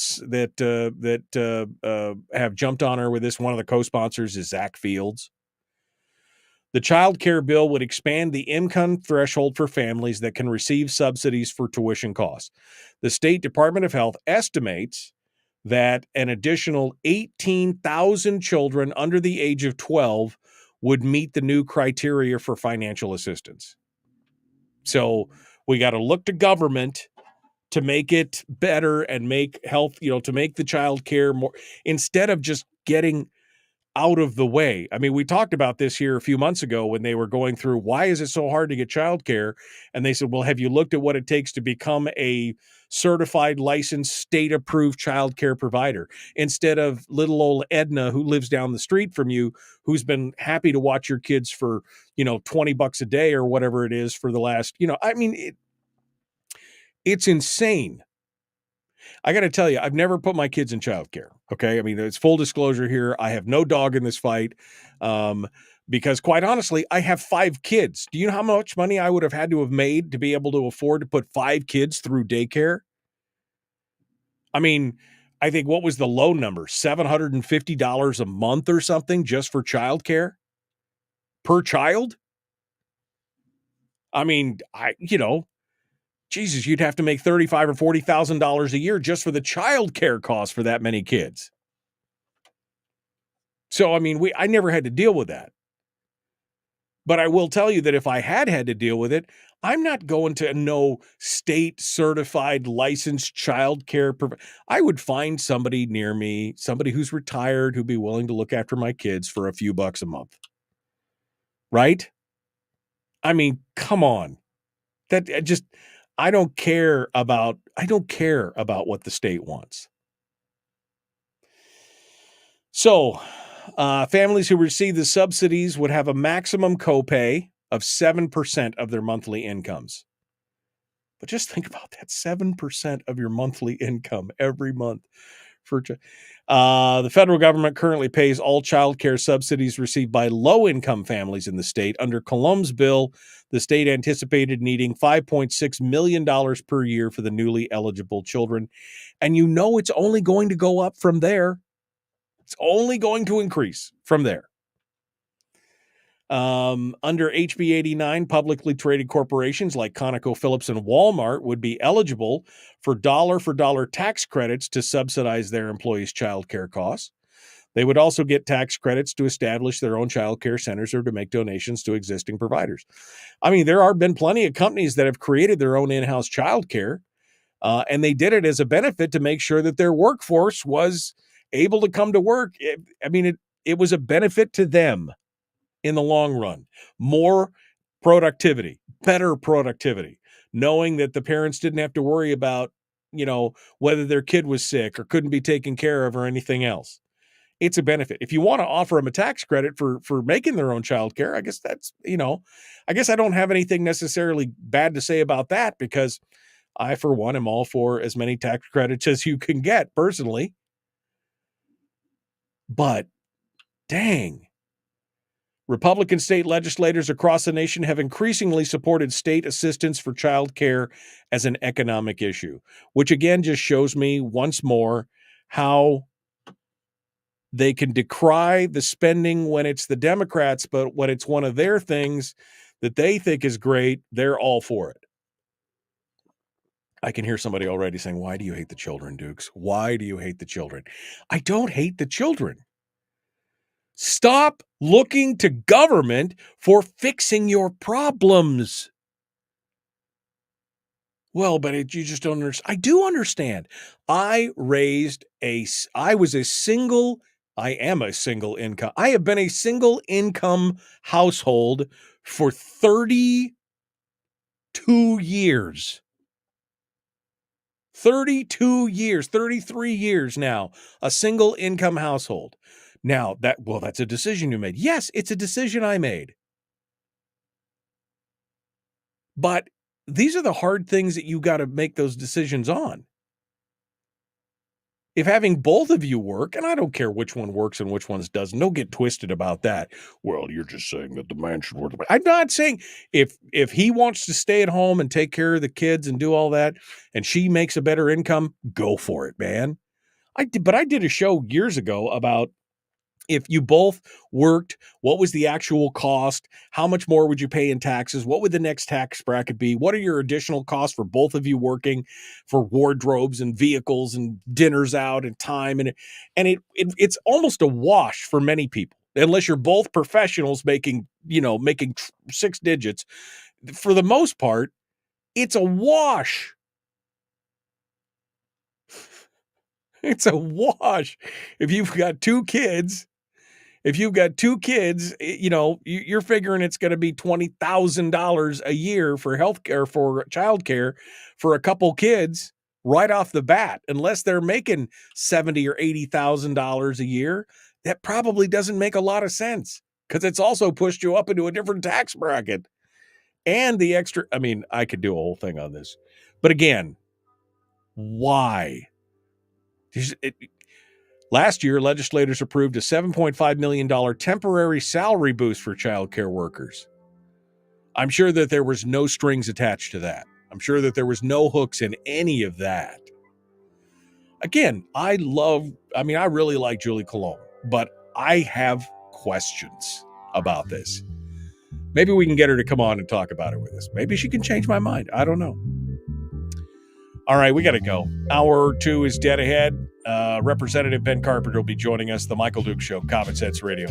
have jumped on her with this. One of the co-sponsors is Zach Fields. The child care bill would expand the income threshold for families that can receive subsidies for tuition costs. The State Department of Health estimates that an additional 18,000 children under the age of 12 would meet the new criteria for financial assistance. So we got to look to government to make it better and make health, to make the child care more, instead of just getting out of the way. I mean, we talked about this here a few months ago when they were going through, why is it so hard to get child care? And they said, well, have you looked at what it takes to become a certified, licensed, state-approved child care provider, instead of little old Edna who lives down the street from you, who's been happy to watch your kids for, $20 a day or whatever it is for the last, it's insane. I got to tell you, I've never put my kids in childcare. Okay. I mean, it's full disclosure here. I have no dog in this fight. Because quite honestly, I have 5 kids. Do you know how much money I would have had to have made to be able to afford to put 5 kids through daycare? I mean, I think what was the low number? $750 a month or something just for childcare per child? I mean, Jesus, you'd have to make $35,000 or $40,000 a year just for the child care costs for that many kids. So, I mean, I never had to deal with that. But I will tell you that if I had to deal with it, I'm not going to no state-certified, licensed child care. I would find somebody near me, somebody who's retired, who'd be willing to look after my kids for a few bucks a month. Right? I mean, come on. I don't care about what the state wants. So, families who receive the subsidies would have a maximum copay of 7% of their monthly incomes. But just think about that, 7% of your monthly income every month. The federal government currently pays all child care subsidies received by low-income families in the state. Under Colomb's bill, the state anticipated needing $5.6 million per year for the newly eligible children. And it's only going to go up from there. It's only going to increase from there. Under HB 89, publicly traded corporations like ConocoPhillips and Walmart would be eligible for dollar tax credits to subsidize their employees' child care costs. They would also get tax credits to establish their own child care centers or to make donations to existing providers. I mean, there have been plenty of companies that have created their own in-house child care, and they did it as a benefit to make sure that their workforce was able to come to work. It was a benefit to them in the long run. More productivity, better productivity, knowing that the parents didn't have to worry about, whether their kid was sick or couldn't be taken care of or anything else. It's a benefit. If you want to offer them a tax credit for making their own child care, I guess that's, I guess I don't have anything necessarily bad to say about that, because I, for one, am all for as many tax credits as you can get personally. But dang, Republican state legislators across the nation have increasingly supported state assistance for child care as an economic issue, which again just shows me once more how they can decry the spending when it's the Democrats, but when it's one of their things that they think is great, they're all for it. I can hear somebody already saying, why do you hate the children, Dukes? Why do you hate the children? I don't hate the children. Stop looking to government for fixing your problems. Well, but you just don't understand. I do understand. I am a single income. I have been a single income household for 32 years. 32 years, 33 years now, a single income household. Now that's a decision you made. Yes, it's a decision I made. But these are the hard things that you got to make those decisions on. If having both of you work, and I don't care which one works and which ones doesn't, don't get twisted about that. Well, you're just saying that the man should work. I'm not saying if he wants to stay at home and take care of the kids and do all that, and she makes a better income, go for it, man. I did a show years ago about if you both worked, what was the actual cost? How much more would you pay in taxes? What would the next tax bracket be? What are your additional costs for both of you working, for wardrobes and vehicles and dinners out and time? And it's almost a wash for many people, unless you're both professionals making six digits. For the most part, it's a wash. It's a wash. If you've got two kids, you're figuring it's going to be $20,000 a year for healthcare, for childcare for a couple kids right off the bat, unless they're making $70,000 or $80,000 a year. That probably doesn't make a lot of sense because it's also pushed you up into a different tax bracket. And the extra, I could do a whole thing on this. But again, why? Last year, legislators approved a $7.5 million temporary salary boost for child care workers. I'm sure that there was no strings attached to that. I'm sure that there was no hooks in any of that. Again, I really like Julie Colon, but I have questions about this. Maybe we can get her to come on and talk about it with us. Maybe she can change my mind. I don't know. All right, we got to go. Hour 2 is dead ahead. Representative Ben Carpenter will be joining us. The Michael Duke Show, Common Sense Radio.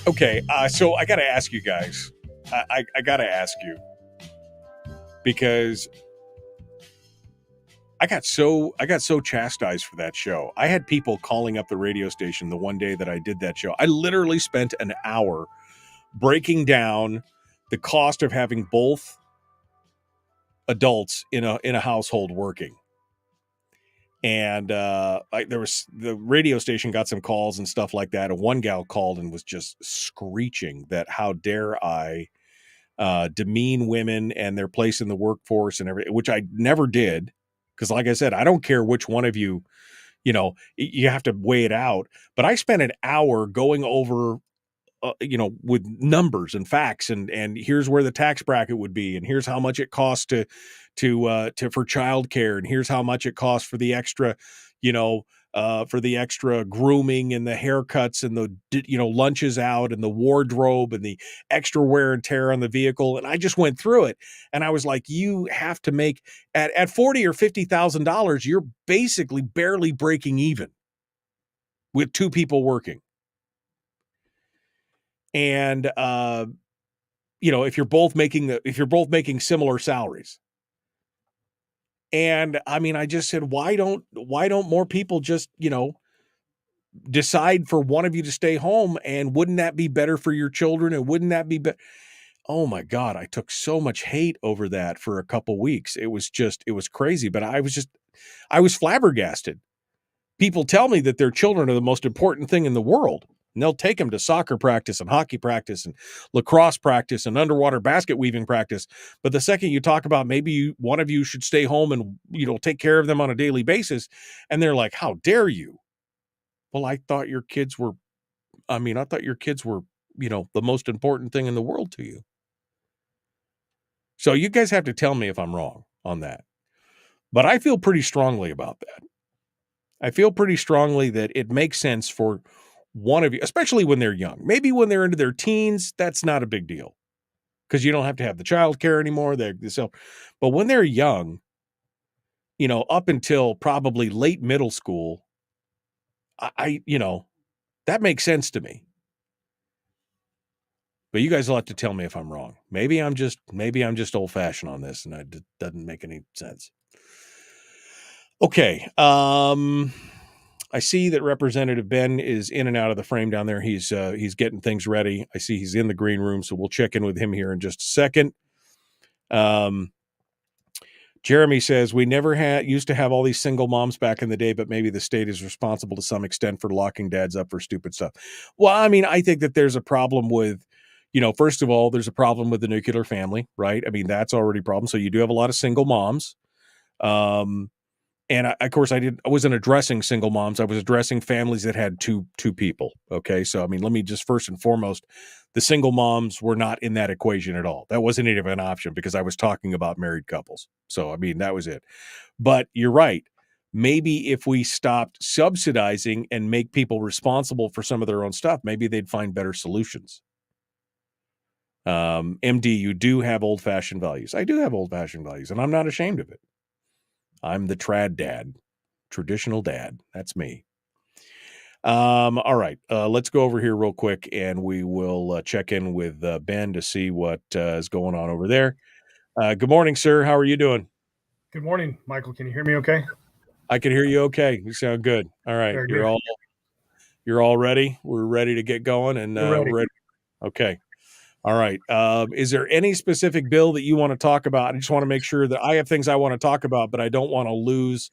Okay, so I got to ask you guys. I got to ask you because I got so chastised for that show. I had people calling up the radio station the one day that I did that show. I literally spent an hour breaking down the cost of having both adults in a household working. And the radio station got some calls and stuff like that. And one gal called and was just screeching that how dare I demean women and their place in the workforce and everything, which I never did. Because like I said, I don't care which one of you, you have to weigh it out. But I spent an hour going over, with numbers and facts and here's where the tax bracket would be. And here's how much it costs for childcare. And here's how much it costs for the extra, for the extra grooming and the haircuts and the, lunches out and the wardrobe and the extra wear and tear on the vehicle. And I just went through it and I was like, you have to make at $40,000 or $50,000, you're basically barely breaking even with two people working. And, if you're both making similar salaries. And I just said, why don't more people just, decide for one of you to stay home? And wouldn't that be better for your children? And wouldn't that be better? oh my God, I took so much hate over that for a couple weeks. It was crazy, but I was flabbergasted. People tell me that their children are the most important thing in the world. And they'll take them to soccer practice and hockey practice and lacrosse practice and underwater basket weaving practice. But the second you talk about maybe one of you should stay home and, take care of them on a daily basis, and they're like, how dare you? Well, I thought your kids were, the most important thing in the world to you. So you guys have to tell me if I'm wrong on that. But I feel pretty strongly about that. I feel pretty strongly that it makes sense for one of you, especially when they're young. Maybe when they're into their teens, that's not a big deal because you don't have to have the child care anymore. But when they're young, up until probably late middle school, that makes sense to me. But you guys will have to tell me if I'm wrong. Maybe I'm just old fashioned on this, and it doesn't make any sense. Okay. I see that Representative Ben is in and out of the frame down there. He's getting things ready. I see he's in the green room, so we'll check in with him here in just a second. Jeremy says, we never used to have all these single moms back in the day, but maybe the state is responsible to some extent for locking dads up for stupid stuff. Well, I think that there's a problem with, first of all, there's a problem with the nuclear family, right? That's already a problem. So you do have a lot of single moms. And of course, I wasn't addressing single moms. I was addressing families that had two people. Okay. So, let me just first and foremost, the single moms were not in that equation at all. That wasn't even an option because I was talking about married couples. So, that was it. But you're right. Maybe if we stopped subsidizing and make people responsible for some of their own stuff, maybe they'd find better solutions. MD, you do have old-fashioned values. I do have old-fashioned values, and I'm not ashamed of it. I'm the trad dad, traditional dad. That's me. All right. Let's go over here real quick and we will check in with Ben to see what is going on over there. Good morning, sir. How are you doing? Good morning, Michael. Can you hear me okay? I can hear you okay. You sound good. All right. You're all ready? We're ready to get going and we're ready. Okay. All right. Is there any specific bill that you want to talk about? I just want to make sure that I have things I want to talk about, but I don't want to lose.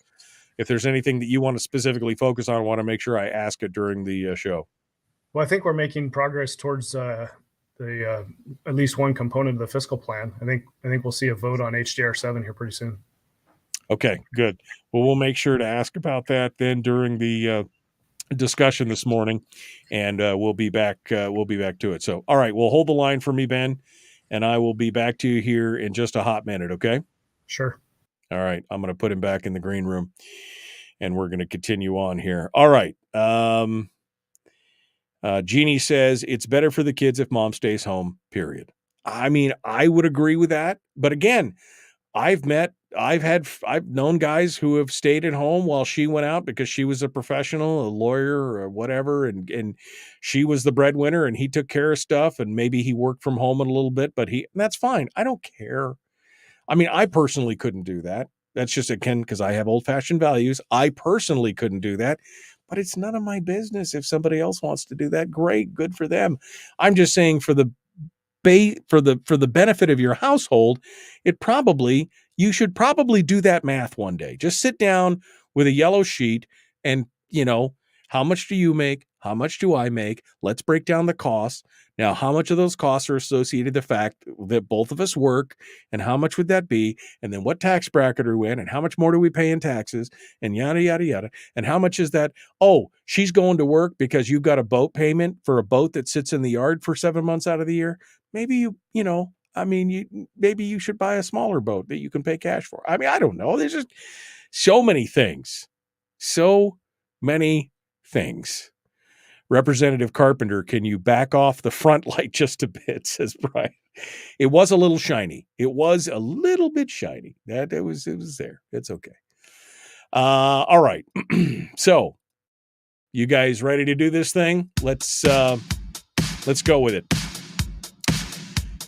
If there's anything that you want to specifically focus on, I want to make sure I ask it during the show. Well, I think we're making progress towards at least one component of the fiscal plan. I think we'll see a vote on HJR 7 here pretty soon. Okay, good. Well, we'll make sure to ask about that then during the discussion this morning, and we'll be back to it. So, all right, well, hold the line for me, Ben, and I will be back to you here in just a hot minute. Okay. Sure. All right. I'm going to put him back in the green room and we're going to continue on here. All right. Jeannie says it's better for the kids if mom stays home, period. I would agree with that. But again, I've known guys who have stayed at home while she went out because she was a professional, a lawyer or whatever. And she was the breadwinner and he took care of stuff and maybe he worked from home a little bit, but that's fine. I don't care. I personally couldn't do that. That's just, again, because I have old-fashioned values. I personally couldn't do that, but it's none of my business. If somebody else wants to do that, great, good for them. I'm just saying for the benefit of your household, you should probably do that math one day. Just sit down with a yellow sheet and, how much do you make? How much do I make? Let's break down the costs. Now, how much of those costs are associated with the fact that both of us work, and how much would that be? And then what tax bracket are we in, and how much more do we pay in taxes, and yada, yada, yada. And how much is that? Oh, she's going to work because you've got a boat payment for a boat that sits in the yard for 7 months out of the year. Maybe maybe you should buy a smaller boat that you can pay cash for. I don't know. There's just so many things. So many things. Representative Carpenter, can you back off the front light just a bit, says Brian. It was a little shiny. It was a little bit shiny. It was there. It's okay. All right. So you guys ready to do this thing? Let's go with it.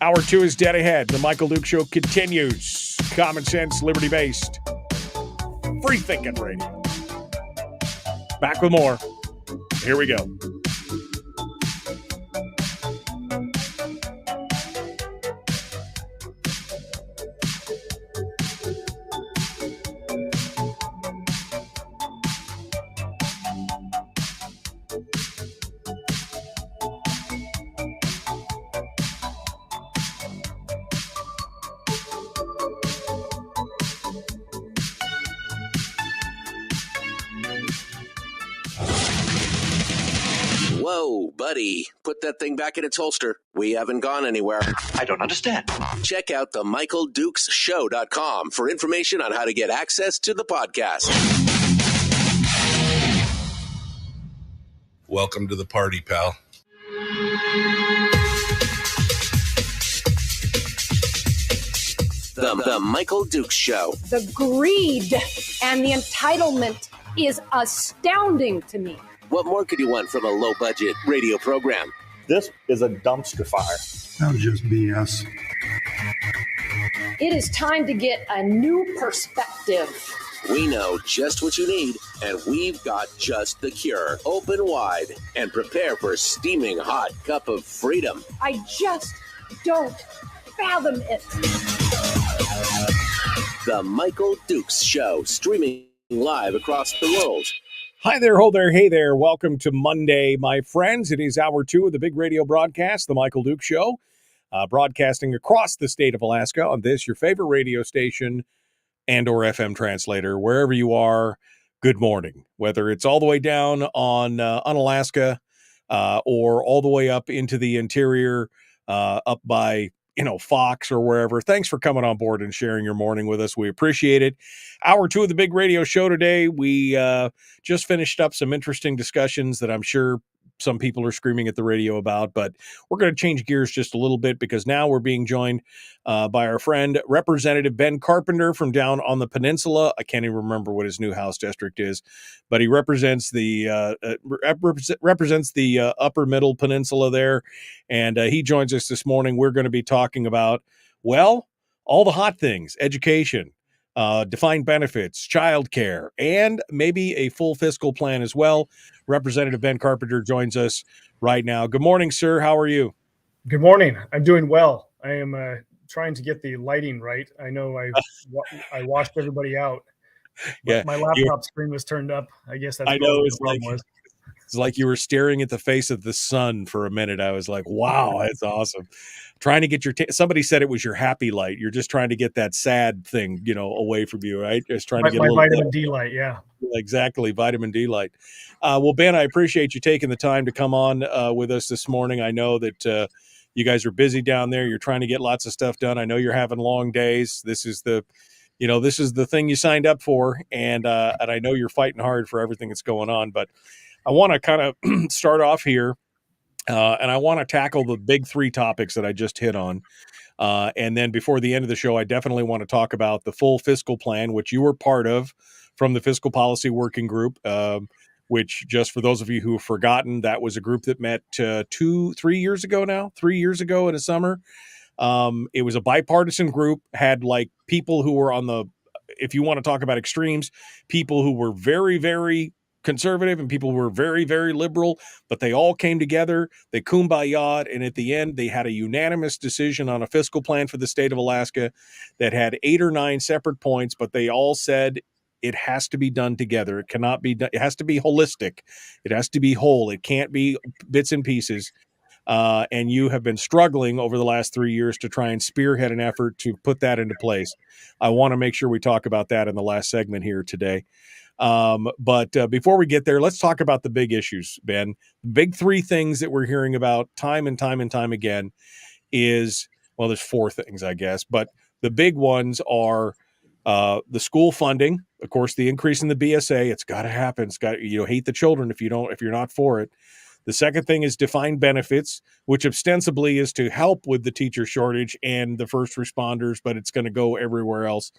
Hour 2 is dead ahead. The Michael Duke Show continues. Common sense, liberty-based, free-thinking radio. Back with more. Here we go. Whoa, buddy. Put that thing back in its holster. We haven't gone anywhere. I don't understand. Check out the MichaelDukesShow.com for information on how to get access to the podcast. Welcome to the party, pal. The Michael Dukes Show. The greed and the entitlement is astounding to me. What more could you want from a low-budget radio program? This is a dumpster fire. That was just BS. It is time to get a new perspective. We know just what you need, and we've got just the cure. Open wide and prepare for a steaming hot cup of freedom. I just don't fathom it. The Michael Dukes Show, streaming live across the world. Hi there, ho there, hey there. Welcome to Monday, my friends. It is hour 2 of the big radio broadcast, The Michael Dukes Show, broadcasting across the state of Alaska on this, your favorite radio station and or FM translator. Wherever you are, good morning. Whether it's all the way down on Alaska or all the way up into the interior, up by Fox or wherever. Thanks for coming on board and sharing your morning with us. We appreciate it. Hour 2 of the big radio show today. We just finished up some interesting discussions that I'm sure some people are screaming at the radio about, but we're going to change gears just a little bit because now we're being joined by our friend, Representative Ben Carpenter from down on the peninsula. I can't even remember what his new House district is, but he represents the upper middle peninsula there, and he joins us this morning. We're going to be talking about, well, all the hot things, education, defined benefits, childcare, and maybe a full fiscal plan as well. Representative Ben Carpenter joins us right now. Good morning, sir. How are you? Good morning. I'm doing well. I am trying to get the lighting right. I know I washed everybody out. Yeah, my laptop screen was turned up. I guess that's I know it's like you were staring at the face of the sun for a minute. I was like, wow, that's awesome. Trying to get your somebody said it was your happy light. You're just trying to get that sad thing, away from you, right? Just trying to get my vitamin D light. Yeah, exactly. Vitamin D light. Well, Ben, I appreciate you taking the time to come on with us this morning. I know that you guys are busy down there. You're trying to get lots of stuff done. I know you're having long days. This is the thing you signed up for. And I know you're fighting hard for everything that's going on, but I want to kind of start off here. And I want to tackle the big 3 topics that I just hit on. And then before the end of the show, I definitely want to talk about the full fiscal plan, which you were part of from the Fiscal Policy Working Group, which, just for those of you who have forgotten, that was a group that met 3 years ago now, 3 years ago in the summer. It was a bipartisan group, had like people who were on the, if you want to talk about extremes, people who were very, very conservative and people who were very, very liberal, but they all came together, they kumbaya'd, and at the end, they had a unanimous decision on a fiscal plan for the state of Alaska that had 8 or 9 separate points, but they all said it has to be done together. It cannot be done. It has to be holistic. It has to be whole. It can't be bits and pieces. And you have been struggling over the last 3 years to try and spearhead an effort to put that into place. I want to make sure we talk about that in the last segment here today. But before we get there, let's talk about the big issues, Ben. Big 3 things that we're hearing about time and time and time again is, well, there's 4 things, I guess, but the big ones are the school funding, of course, the increase in the BSA. It's got to happen. It's got, hate the children if you're not for it. The second thing is defined benefits, which ostensibly is to help with the teacher shortage and the first responders, but it's going to go everywhere else.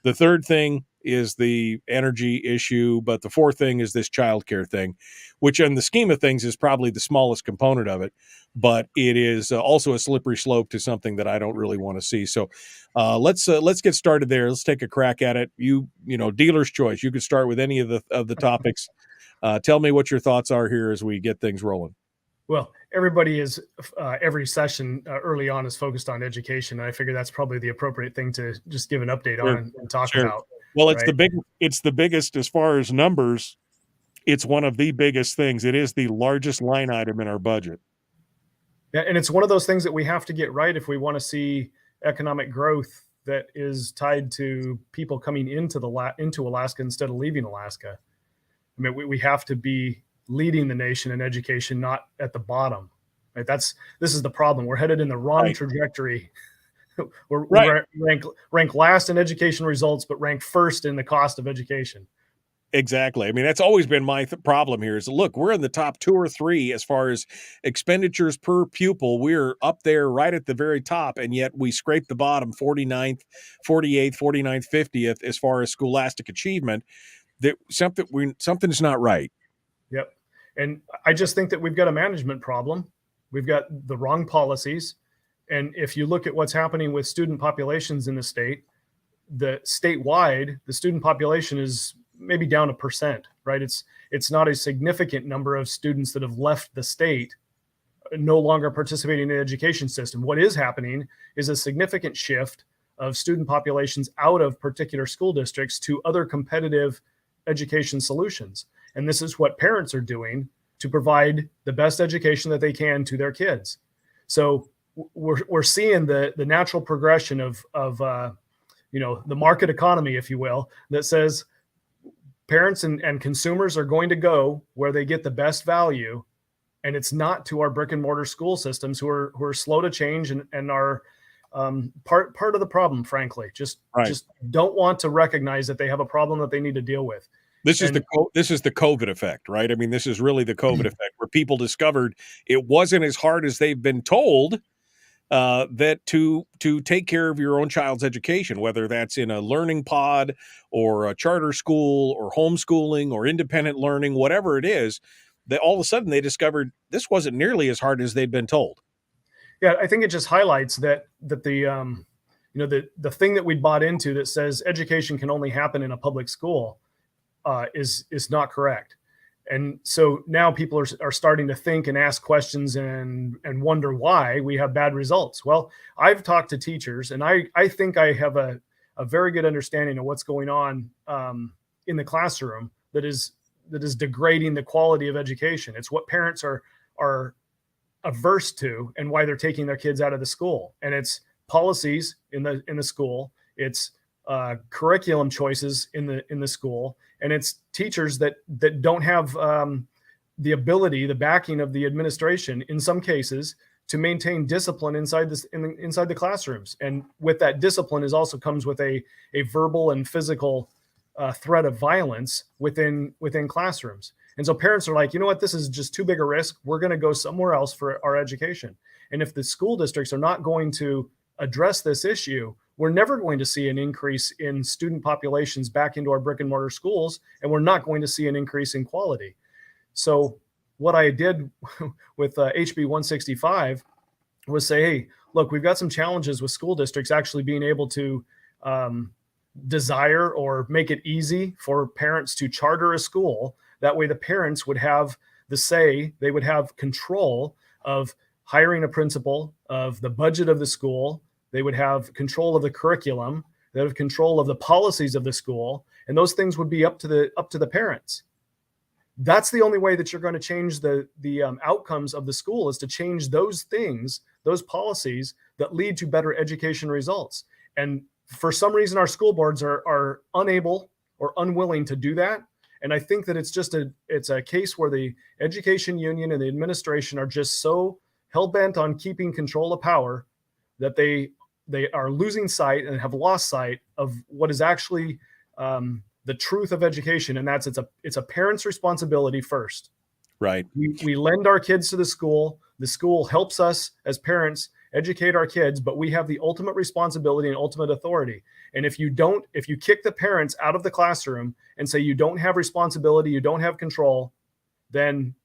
The third thing is the energy issue, but the fourth thing is this childcare thing, which in the scheme of things is probably the smallest component of it, but it is also a slippery slope to something that I don't really want to see. So let's get started there. Let's take a crack at it. Dealer's choice. You could start with any of the topics. Tell me what your thoughts are here as we get things rolling. Well, everybody is every session early on is focused on education. And I figure that's probably the appropriate thing to just give an update on and talk about. Well, it's the biggest as far as numbers. It's one of the biggest things. It is the largest line item in our budget. Yeah, and it's one of those things that we have to get right if we want to see economic growth that is tied to people coming into Alaska instead of leaving Alaska. I mean, we have to be leading the nation in education, not at the bottom. Right? This is the problem. We're headed in the wrong trajectory. We're rank last in education results, but rank first in the cost of education. Exactly. I mean, that's always been my problem here is, look, we're in the top 2 or 3 as far as expenditures per pupil. We're up there right at the very top, and yet we scrape the bottom 49th, 48th, 49th, 50th as far as scholastic achievement. That something's not right. Yep. And I just think that we've got a management problem. We've got the wrong policies. And if you look at what's happening with student populations in the state, statewide, the student population is maybe down 1%, right? It's not a significant number of students that have left the state, no longer participating in the education system. What is happening is a significant shift of student populations out of particular school districts to other competitive education solutions. And this is what parents are doing to provide the best education that they can to their kids. So we're seeing the natural progression of the market economy, if you will, that says parents and consumers are going to go where they get the best value, and it's not to our brick and mortar school systems who are slow to change and are part of the problem, frankly. Just don't want to recognize that they have a problem that they need to deal with. This is the COVID effect, right? I mean, this is really the COVID effect, where people discovered it wasn't as hard as they've been told. That to take care of your own child's education, whether that's in a learning pod or a charter school or homeschooling or independent learning, whatever it is, that all of a sudden they discovered this wasn't nearly as hard as they'd been told. Yeah, I think it just highlights that the thing that we bought into that says education can only happen in a public school is not correct. And so now people are starting to think and ask questions and wonder why we have bad results. Well, I've talked to teachers, and I think I have a very good understanding of what's going on in the classroom that is degrading the quality of education. It's what parents are averse to and why they're taking their kids out of the school. And it's policies in the school. It's curriculum choices in the school, and it's teachers that don't have the ability, the backing of the administration in some cases to maintain discipline inside the classrooms. And with that discipline comes with a verbal and physical threat of violence within classrooms. And so parents are like, you know what, this is just too big a risk. We're going to go somewhere else for our education. And if the school districts are not going to address this issue, we're never going to see an increase in student populations back into our brick and mortar schools, and we're not going to see an increase in quality. So what I did with HB 165 was say, hey, look, we've got some challenges with school districts actually being able to desire or make it easy for parents to charter a school. That way the parents would have the say, they would have control of hiring a principal, of the budget of the school. They would have control of the curriculum. They would have control of the policies of the school, and those things would be up to the parents. That's the only way that you're going to change the outcomes of the school, is to change those things, those policies that lead to better education results. And for some reason, our school boards are unable or unwilling to do that. And I think that it's a case where the education union and the administration are just so hell-bent on keeping control of power that they are losing sight and have lost sight of what is actually the truth of education. And that's it's a parent's responsibility first. Right. We lend our kids to the school. The school helps us as parents educate our kids, but we have the ultimate responsibility and ultimate authority. And if you kick the parents out of the classroom and say you don't have responsibility, you don't have control, then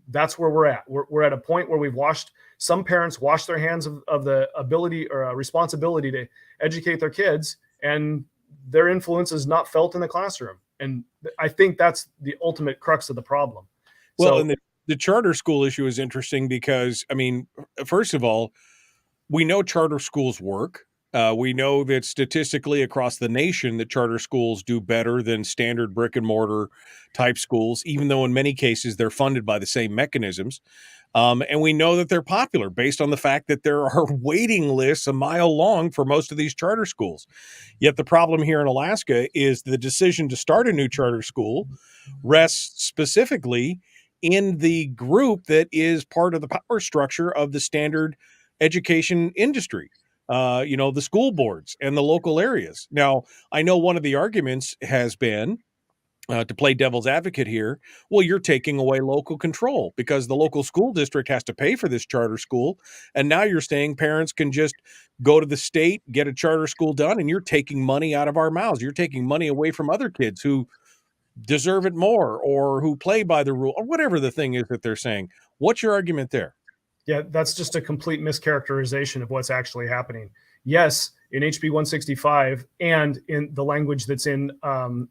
that's where we're at. We're at a point where some parents wash their hands of the ability or responsibility to educate their kids, and their influence is not felt in the classroom. And I think that's the ultimate crux of the problem. Well, and the charter school issue is interesting because, I mean, first of all, we know charter schools work. We know that statistically across the nation that charter schools do better than standard brick and mortar type schools, even though in many cases they're funded by the same mechanisms. And we know that they're popular based on the fact that there are waiting lists a mile long for most of these charter schools. Yet the problem here in Alaska is the decision to start a new charter school rests specifically in the group that is part of the power structure of the standard education industry. The school boards and the local areas. Now, I know one of the arguments has been to play devil's advocate here. Well, you're taking away local control because the local school district has to pay for this charter school. And now you're saying parents can just go to the state, get a charter school done, and you're taking money out of our mouths. You're taking money away from other kids who deserve it more or who play by the rule or whatever the thing is that they're saying. What's your argument there? Yeah, that's just a complete mischaracterization of what's actually happening. Yes, in HB 165 and in the language that's in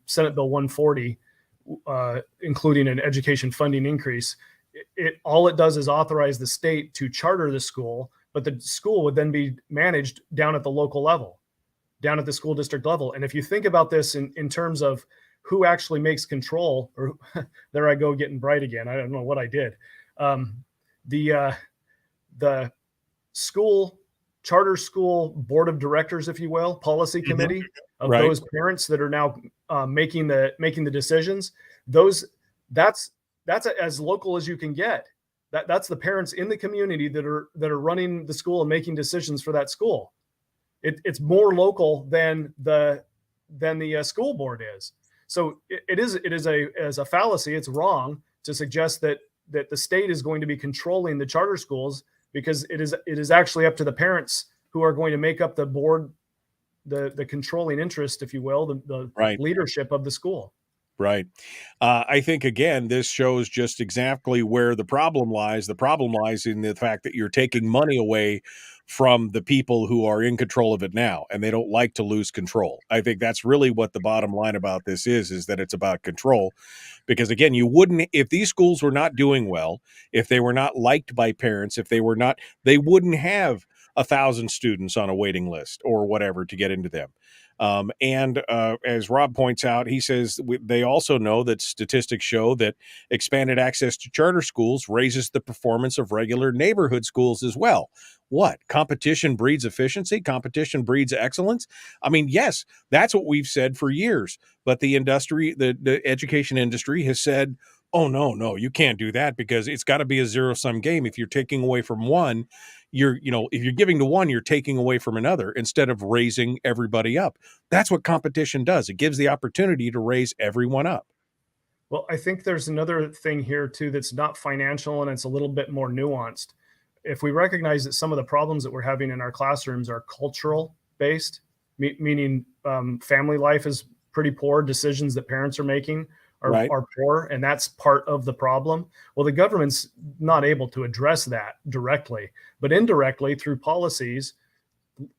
Senate Bill 140, including an education funding increase, all it does is authorize the state to charter the school, but the school would then be managed down at the local level, down at the school district level. And if you think about this in terms of who actually makes control, or there I go getting bright again. I don't know what I did. The school, charter school board of directors, if you will, policy committee of those parents that are now making the decisions. That's as local as you can get. That's the parents in the community that are running the school and making decisions for that school. It's more local than the school board is. So it is a fallacy. It's wrong to suggest that the state is going to be controlling the charter schools, because it is actually up to the parents who are going to make up the board, the controlling interest, if you will, the leadership of the school. Right. I think, again, this shows just exactly where the problem lies. The problem lies in the fact that you're taking money away from the people who are in control of it now, and they don't like to lose control. I think that's really what the bottom line about this is that it's about control. Because, again, if these schools were not doing well, if they were not liked by parents, they wouldn't have 1,000 students on a waiting list or whatever to get into them. As Rob points out, he says they also know that statistics show that expanded access to charter schools raises the performance of regular neighborhood schools as well. What? Competition breeds efficiency? Competition breeds excellence? I mean, yes, that's what we've said for years. But the education industry has said, oh, no, you can't do that because it's got to be a zero-sum game. If you're taking away from one, if you're giving to one, you're taking away from another instead of raising everybody up. That's what competition does. It gives the opportunity to raise everyone up. Well, I think there's another thing here too that's not financial, and it's a little bit more nuanced. If we recognize that some of the problems that we're having in our classrooms are cultural based, meaning family life is pretty poor, decisions that parents are making are poor, and that's part of the problem. Well, the government's not able to address that directly, but indirectly through policies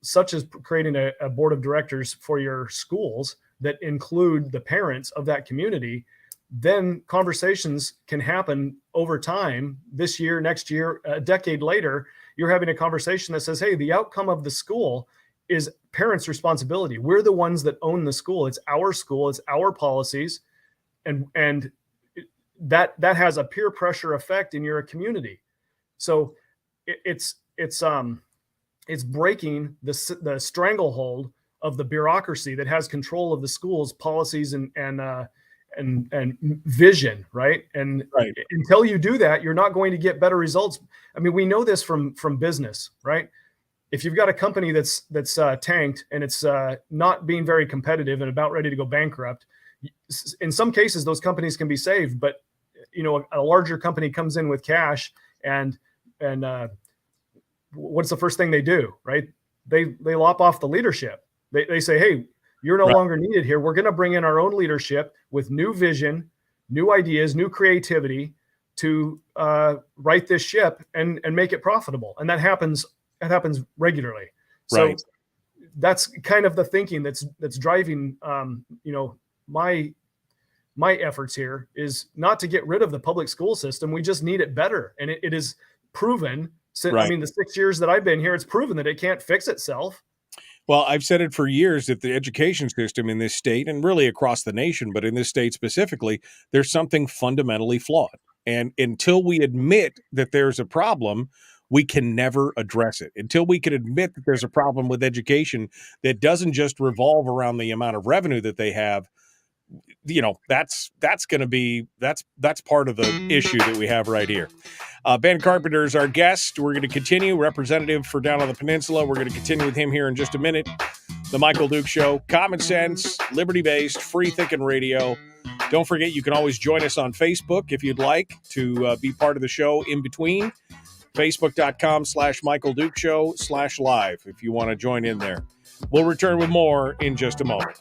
such as creating a board of directors for your schools that include the parents of that community. Then conversations can happen over time, this year, next year, a decade later. You're having a conversation that says, hey, the outcome of the school is parents' responsibility. We're the ones that own the school. It's our policies. And that has a peer pressure effect in your community. So it's breaking the stranglehold of the bureaucracy that has control of the school's policies and vision, right? And until you do that, you're not going to get better results. I mean, we know this from business, right? If you've got a company that's tanked and it's not being very competitive and about ready to go bankrupt, in some cases those companies can be saved. But a larger company comes in with cash and what's the first thing they do, right? They lop off the leadership. They say, hey, you're no longer needed here. We're going to bring in our own leadership with new vision, new ideas, new creativity to right this ship and make it profitable. And that happens regularly. So that's kind of the thinking that's driving my efforts here is not to get rid of the public school system. We just need it better. And it is proven. I mean, the 6 years that I've been here, it's proven that it can't fix itself. Well, I've said it for years that the education system in this state, and really across the nation, but in this state specifically, there's something fundamentally flawed. And until we admit that there's a problem, we can never address it. Until we can admit that there's a problem with education that doesn't just revolve around the amount of revenue that they have, that's going to be that's part of the issue that we have right here. Ben Carpenter is our guest. We're going to continue, representative for down on the peninsula. We're going to continue with him here in just a minute. The Michael Duke Show, common sense, liberty-based, free thinking radio. Don't forget, you can always join us on Facebook if you'd like to be part of the show in between. Facebook.com/Michael Duke Show /live if you want to join in there. We'll return with more in just a moment.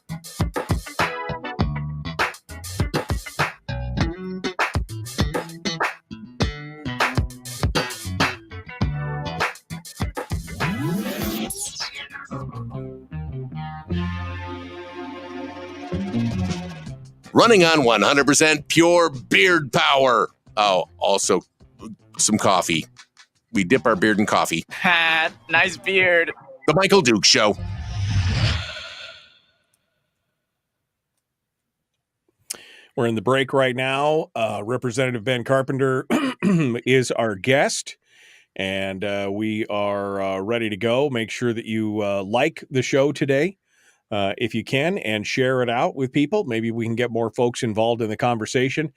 Running on 100% pure beard power. Oh, also some coffee. We dip our beard in coffee. Ha, nice beard. The Michael Duke Show. We're in the break right now. Representative Ben Carpenter is our guest, and we are ready to go. Make sure that you like the show today. If you can, and share it out with people. Maybe we can get more folks involved in the conversation.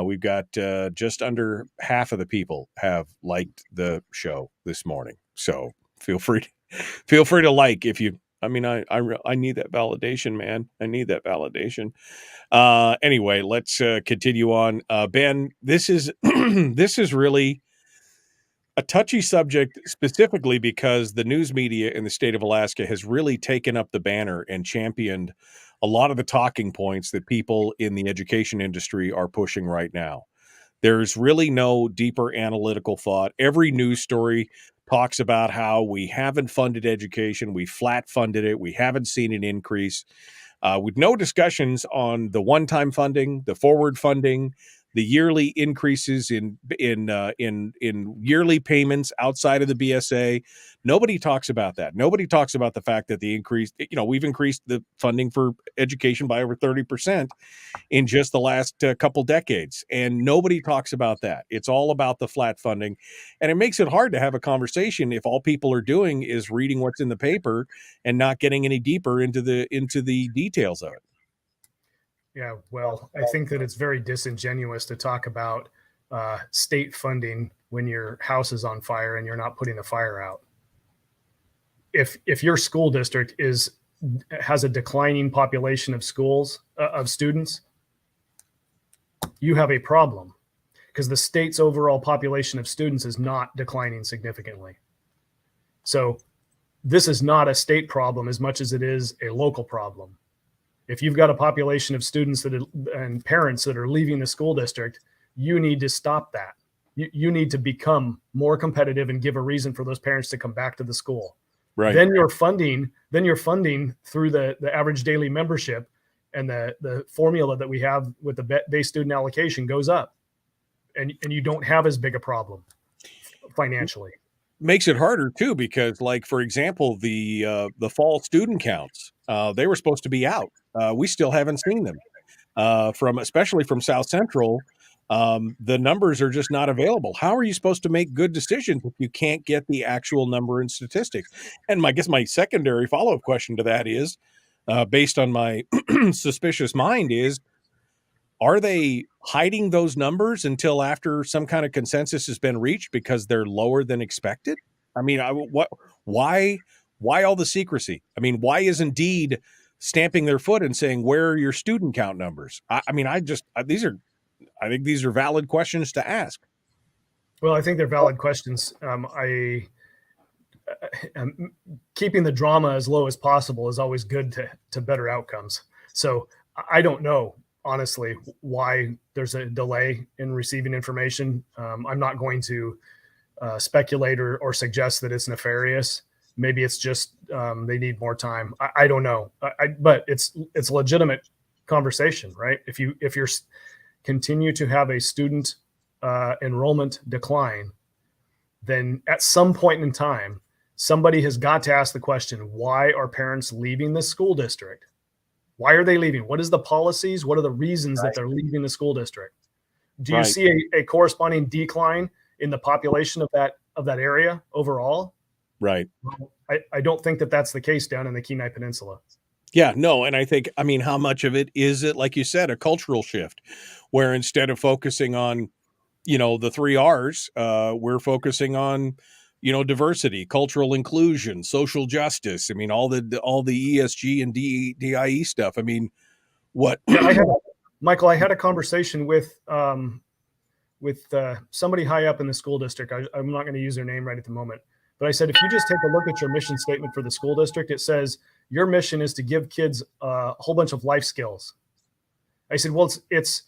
We've got just under half of the people have liked the show this morning. So feel free to like if you. I mean, I need that validation, man. I need that validation. Anyway, let's continue on. Ben, this is this is really a touchy subject, specifically because the news media in the state of Alaska has really taken up the banner and championed a lot of the talking points that people in the education industry are pushing right now. There's really no deeper analytical thought. Every news story talks about how we haven't funded education, we flat funded it, we haven't seen an increase, with no discussions on the one-time funding, the forward funding, the yearly increases in yearly payments outside of the BSA. Nobody talks about that. Nobody talks about the fact that we've increased the funding for education by over 30% in just the last couple decades. And nobody talks about that. It's all about the flat funding. And it makes it hard to have a conversation if all people are doing is reading what's in the paper and not getting any deeper into the details of it. Yeah, well, I think that it's very disingenuous to talk about state funding when your house is on fire and you're not putting the fire out. If your school district has a declining population of students, you have a problem because the state's overall population of students is not declining significantly. So this is not a state problem as much as it is a local problem. If you've got a population of students and parents that are leaving the school district, you need to stop that. You need to become more competitive and give a reason for those parents to come back to the school. Right. Then you're funding through the average daily membership, and the formula that we have with the base student allocation goes up, and you don't have as big a problem financially. Makes it harder too, because like, for example, the fall student counts, they were supposed to be out. We still haven't seen them especially from South Central. The numbers are just not available. How are you supposed to make good decisions if you can't get the actual number and statistics? And I guess my secondary follow-up question to that is, based on my suspicious mind, is, are they hiding those numbers until after some kind of consensus has been reached because they're lower than expected? I mean, why all the secrecy? I mean, why is Indeed stamping their foot and saying, where are your student count numbers? I think these are valid questions to ask. Well, I think they're valid questions. Keeping the drama as low as possible is always good to better outcomes. So I don't know, honestly, why there's a delay in receiving information. I'm not going to speculate or suggest that it's nefarious. Maybe it's just they need more time. I don't know. But it's a legitimate conversation, right? If you're continue to have a student enrollment decline, then at some point in time, somebody has got to ask the question, why are parents leaving the school district? Why are they leaving? What is the policies? What are the reasons that they're leaving the school district? Do you see a corresponding decline in the population of that area overall? Right. I don't think that that's the case down in the Kenai Peninsula. Yeah, no. And I think, how much of it is it, like you said, a cultural shift where instead of focusing on, the 3 R's, we're focusing on, diversity, cultural inclusion, social justice. all the ESG and DIE stuff. What? Yeah, Michael, I had a conversation with somebody high up in the school district. I'm not going to use their name right at the moment, but I said, if you just take a look at your mission statement for the school district, it says your mission is to give kids a whole bunch of life skills. I said, well, it's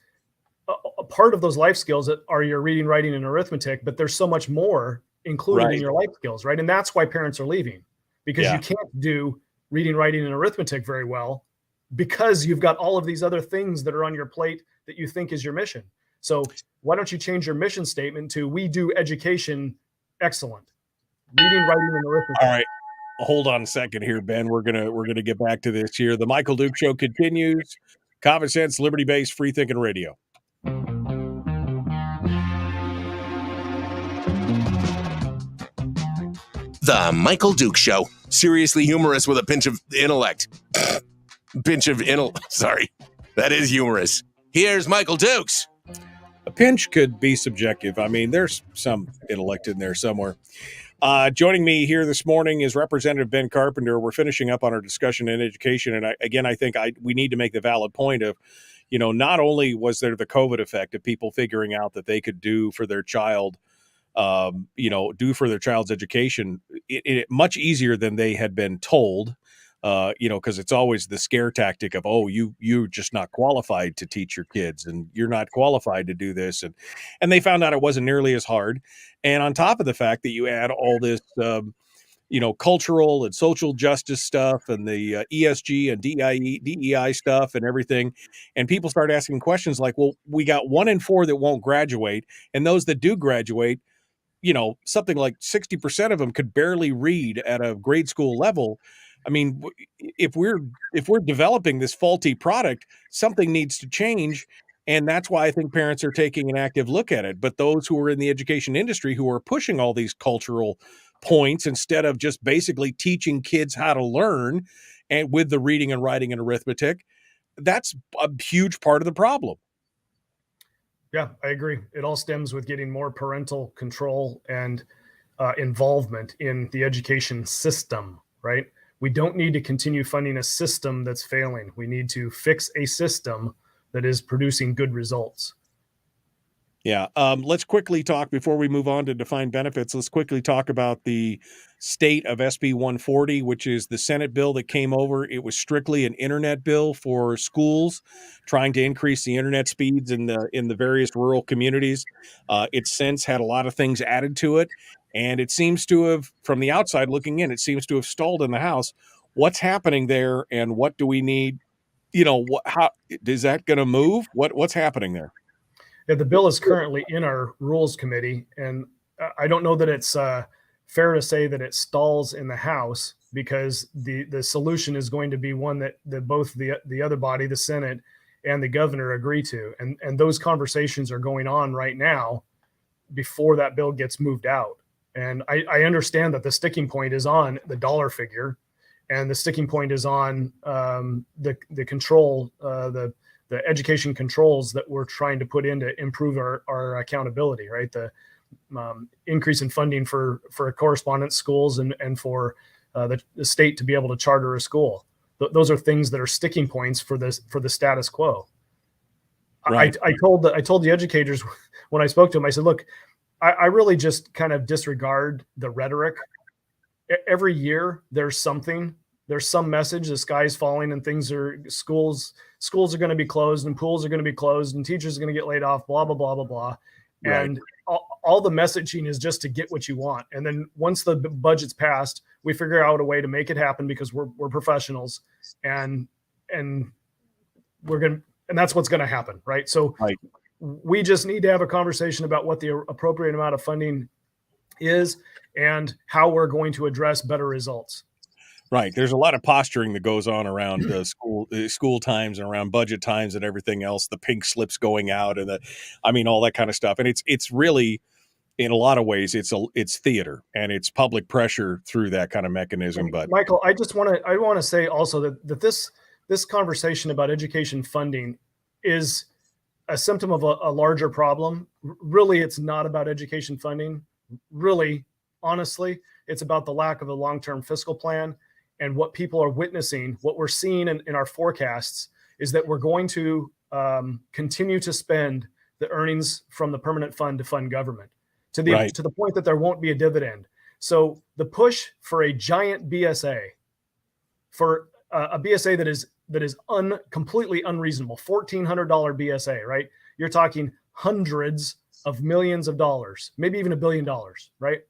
a part of those life skills that are your reading, writing, and arithmetic, but there's so much more included in your life skills, right? And that's why parents are leaving, because you can't do reading, writing, and arithmetic very well because you've got all of these other things that are on your plate that you think is your mission. So why don't you change your mission statement to we do education excellent, reading, writing, and arithmetic. All right. Hold on a second here, Ben. We're gonna get back to this here. The Michael Duke Show continues. Common sense, liberty-based, free thinking radio. The Michael Duke Show. Seriously humorous with a pinch of intellect. Sorry. That is humorous. Here's Michael Dukes. A pinch could be subjective. There's some intellect in there somewhere. Joining me here this morning is Representative Ben Carpenter. We're finishing up on our discussion in education. And I think we need to make the valid point of, not only was there the COVID effect of people figuring out that they could do for their child, do for their child's education it much easier than they had been told, because it's always the scare tactic of, oh, you're just not qualified to teach your kids and you're not qualified to do this. And they found out it wasn't nearly as hard. And on top of the fact that you add all this, cultural and social justice stuff and the ESG and DEI stuff and everything. And people start asking questions like, well, we got 1 in 4 that won't graduate. And those that do graduate, something like 60% of them could barely read at a grade school level. If we're developing this faulty product, something needs to change. And that's why I think parents are taking an active look at it. But those who are in the education industry who are pushing all these cultural points instead of just basically teaching kids how to learn and with the reading and writing and arithmetic, that's a huge part of the problem. Yeah, I agree. It all stems with getting more parental control and involvement in the education system, right? We don't need to continue funding a system that's failing. We need to fix a system that is producing good results. Yeah. Let's quickly talk before we move on to defined benefits. Let's quickly talk about the state of SB 140, which is the Senate bill that came over. It was strictly an internet bill for schools, trying to increase the internet speeds in the various rural communities. It's since had a lot of things added to it, and it seems to have, from the outside looking in, it seems to have stalled in the House. What's happening there, and what do we need? How is that going to move? What's happening there? Yeah, the bill is currently in our Rules Committee, and I don't know that it's fair to say that it stalls in the House, because the solution is going to be one that both the other body, the Senate, and the governor agree to. And those conversations are going on right now before that bill gets moved out. And I understand that the sticking point is on the dollar figure, and the sticking point is on the control, the education controls that we're trying to put in to improve our accountability, right? The increase in funding for correspondence schools and for the state to be able to charter a school. Those are things that are sticking points for the status quo. Right. I told the educators when I spoke to them, I said, look, I really just kind of disregard the rhetoric. Every year there's some message, the sky's falling and schools are going to be closed and pools are going to be closed and teachers are going to get laid off, blah, blah, blah, blah, blah. Right. And all the messaging is just to get what you want. And then once the budget's passed, we figure out a way to make it happen because we're professionals and that's what's going to happen. Right. So we just need to have a conversation about what the appropriate amount of funding is and how we're going to address better results. Right. There's a lot of posturing that goes on around school times and around budget times and everything else. The pink slips going out and all that kind of stuff. And it's really, in a lot of ways, it's theater and it's public pressure through that kind of mechanism. But Michael, I want to say also that this conversation about education funding is a symptom of a larger problem. Really, it's not about education funding. Really, honestly, it's about the lack of a long-term fiscal plan. And what people are witnessing, what we're seeing in our forecasts, is that we're going to continue to spend the earnings from the permanent fund to fund government to the point that there won't be a dividend. So the push for a giant BSA, for a BSA that is completely unreasonable, $1,400 BSA, right? You're talking hundreds of millions of dollars, maybe even $1 billion, right?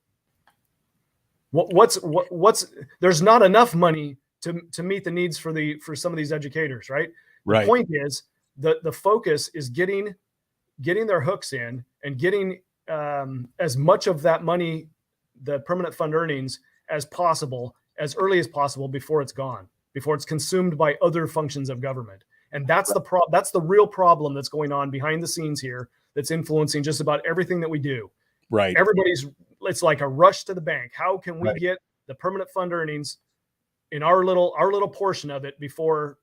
What's there's not enough money to meet the needs for some of these educators, right? Right. The point is the focus is getting their hooks in and getting as much of that money, the permanent fund earnings, as possible, as early as possible before it's gone, before it's consumed by other functions of government. And that's that's the real problem that's going on behind the scenes here, that's influencing just about everything that we do. Right. It's like a rush to the bank. How can we get the permanent fund earnings in our little portion of it before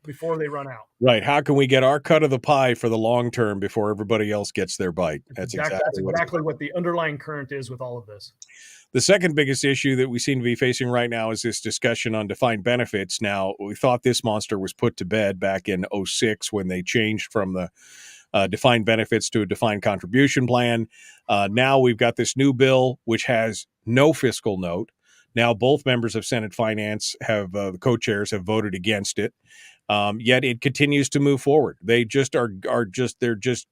they run out? Right. How can we get our cut of the pie for the long term before everybody else gets their bite? That's exactly what the underlying current is with all of this. The second biggest issue that we seem to be facing right now is this discussion on defined benefits. Now, we thought this monster was put to bed back in 2006 when they changed from the defined benefits to a defined contribution plan. Now we've got this new bill, which has no fiscal note. Now both members of Senate Finance the co-chairs have voted against it. Yet it continues to move forward. They just they're just,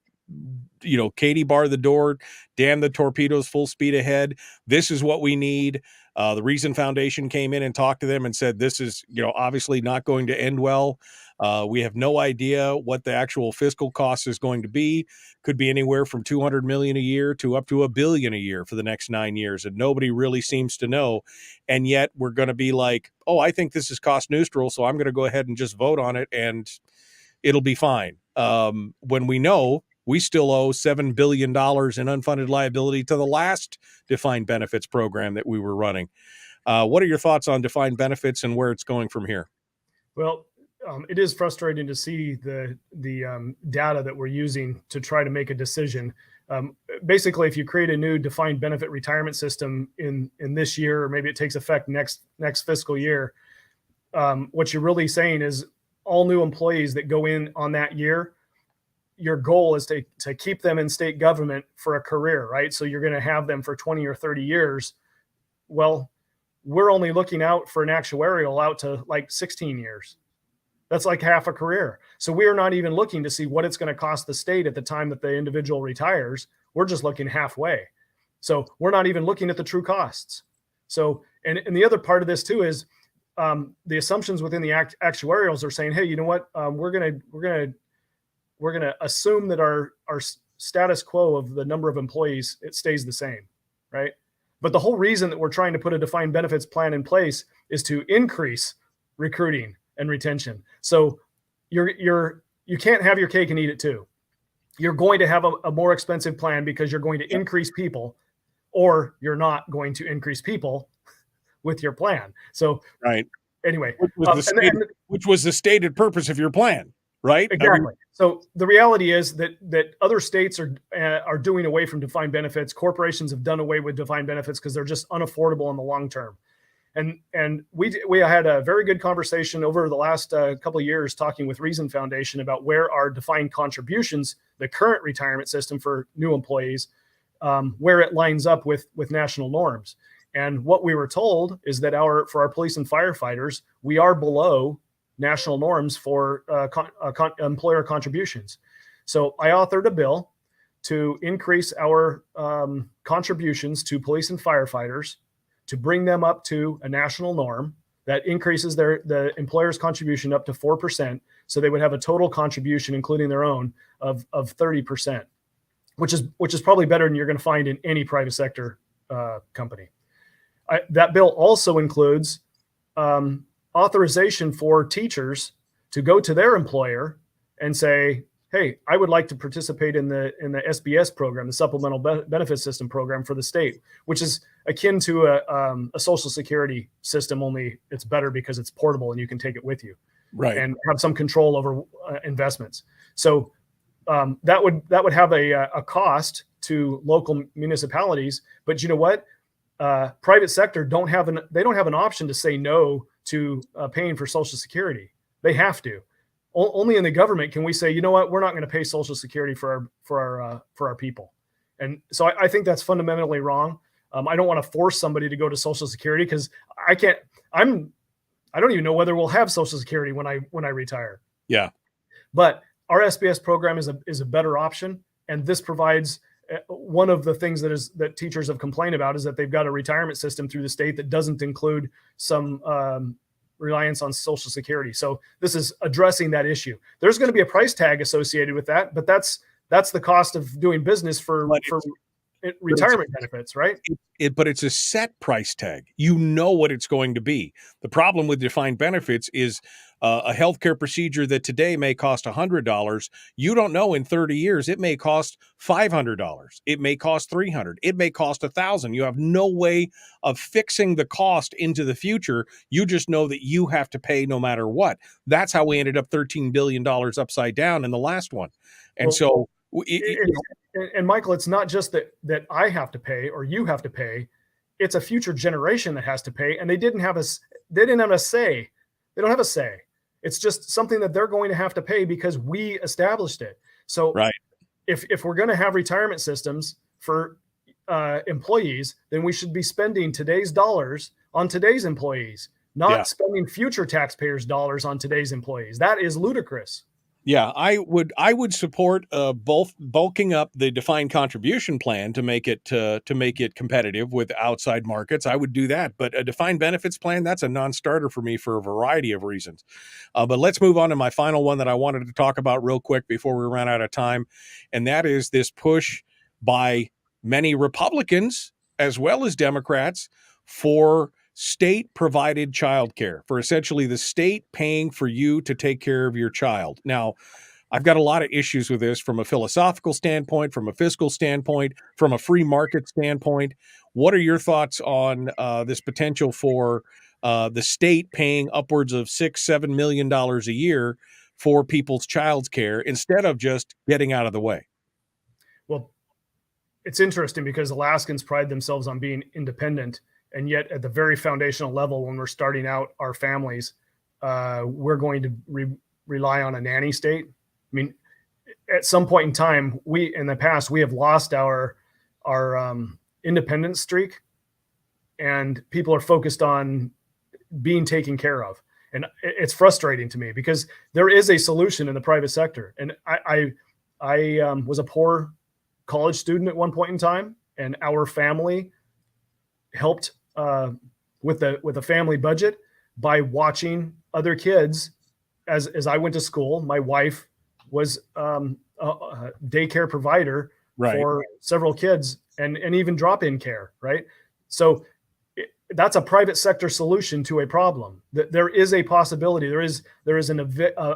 Katie bar the door, damn the torpedoes, full speed ahead. This is what we need. The Reason Foundation came in and talked to them and said, this is, obviously not going to end well. We have no idea what the actual fiscal cost is going to be. Could be anywhere from $200 million a year to up to $1 billion a year for the next 9 years. And nobody really seems to know. And yet we're going to be like, oh, I think this is cost neutral, so I'm going to go ahead and just vote on it and it'll be fine. When we know we still owe $7 billion in unfunded liability to the last defined benefits program that we were running. What are your thoughts on defined benefits and where it's going from here? Well, it is frustrating to see the data that we're using to try to make a decision. Basically, if you create a new defined benefit retirement system in this year, or maybe it takes effect next fiscal year, what you're really saying is all new employees that go in on that year, your goal is to keep them in state government for a career, right? So you're going to have them for 20 or 30 years. Well, we're only looking out for an actuarial out to like 16 years. That's like half a career. So we are not even looking to see what it's going to cost the state at the time that the individual retires. We're just looking halfway. So we're not even looking at the true costs. So, and the other part of this too is the assumptions within the actuarials are saying, hey, you know what? We're going to assume that our status quo of the number of employees, it stays the same, right? But the whole reason that we're trying to put a defined benefits plan in place is to increase recruiting and retention. So you can't have your cake and eat it too. You're going to have a more expensive plan because you're going to increase people, or you're not going to increase people with your plan. So right. Anyway, which was the stated purpose of your plan, right? Exactly. So the reality is that other states are doing away from defined benefits. Corporations have done away with defined benefits because they're just unaffordable in the long term. And we had a very good conversation over the last couple of years talking with Reason Foundation about where our defined contributions, the current retirement system for new employees, where it lines up with national norms. And what we were told is that for our police and firefighters, we are below national norms for employer contributions. So I authored a bill to increase our contributions to police and firefighters to bring them up to a national norm that increases the employer's contribution up to 4%. So they would have a total contribution, including their own, of 30%, which is probably better than you're going to find in any private sector company. That bill also includes authorization for teachers to go to their employer and say, hey, I would like to participate in the SBS program, the Supplemental Benefit System program for the state, which is akin to a Social Security system, only it's better because it's portable and you can take it with you, Right. and have some control over investments. So that would have a cost to local municipalities, but you know what? Private sector don't have an option to say no to paying for Social Security. They have to. Only in the government can we say, you know what, we're not going to pay Social Security for our people. And so I think that's fundamentally wrong. I don't want to force somebody to go to Social Security because I don't even know whether we'll have Social Security when I retire. Yeah. But our SBS program is a better option, and this provides one of the things that teachers have complained about is that they've got a retirement system through the state that doesn't include some reliance on Social Security. So this is addressing that issue. There's going to be a price tag associated with that, but that's the cost of doing business for retirement benefits, right? But it's a set price tag. You know what it's going to be. The problem with defined benefits is a healthcare procedure that today may cost $100. You don't know in 30 years, it may cost $500. It may cost $300. It may cost $1,000. You have no way of fixing the cost into the future. You just know that you have to pay no matter what. That's how we ended up $13 billion upside down in the last one. And and Michael, it's not just that I have to pay or you have to pay. It's a future generation that has to pay, and they didn't have a say. They don't have a say. It's just something that they're going to have to pay because we established it. So right. If we're going to have retirement systems for employees, then we should be spending today's dollars on today's employees, not spending future taxpayers' dollars on today's employees. That is ludicrous. Yeah, I would support both bulking up the defined contribution plan to make it competitive with outside markets. I would do that, but a defined benefits plan, that's a non-starter for me for a variety of reasons. But let's move on to my final one that I wanted to talk about real quick before we run out of time, and that is this push by many Republicans as well as Democrats for state-provided childcare, for essentially the state paying for you to take care of your child. Now, I've got a lot of issues with this from a philosophical standpoint, from a fiscal standpoint, from a free market standpoint. What are your thoughts on this potential for the state paying upwards of $6-7 million a year for people's child's care instead of just getting out of the way? Well, it's interesting because Alaskans pride themselves on being independent. And yet at the very foundational level, when we're starting out our families, we're going to rely on a nanny state. I mean, at some point in time, in the past, we have lost our independence streak, and people are focused on being taken care of. And it's frustrating to me because there is a solution in the private sector. And I was a poor college student at one point in time, and our family helped with a family budget by watching other kids. As I went to school, my wife was a daycare provider for several kids and even drop-in care, right? So that's a private sector solution to a problem. There is a possibility. There is an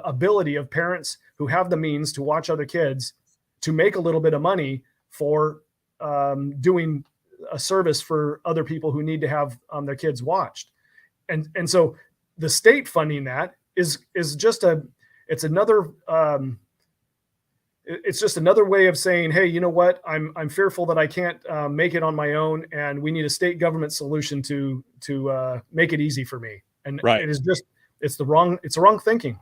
ability of parents who have the means to watch other kids to make a little bit of money for doing a service for other people who need to have their kids watched. And so the state funding that is just it's just another way of saying, hey, you know what? I'm fearful that I can't make it on my own, and we need a state government solution to make it easy for me. And it's the wrong thinking.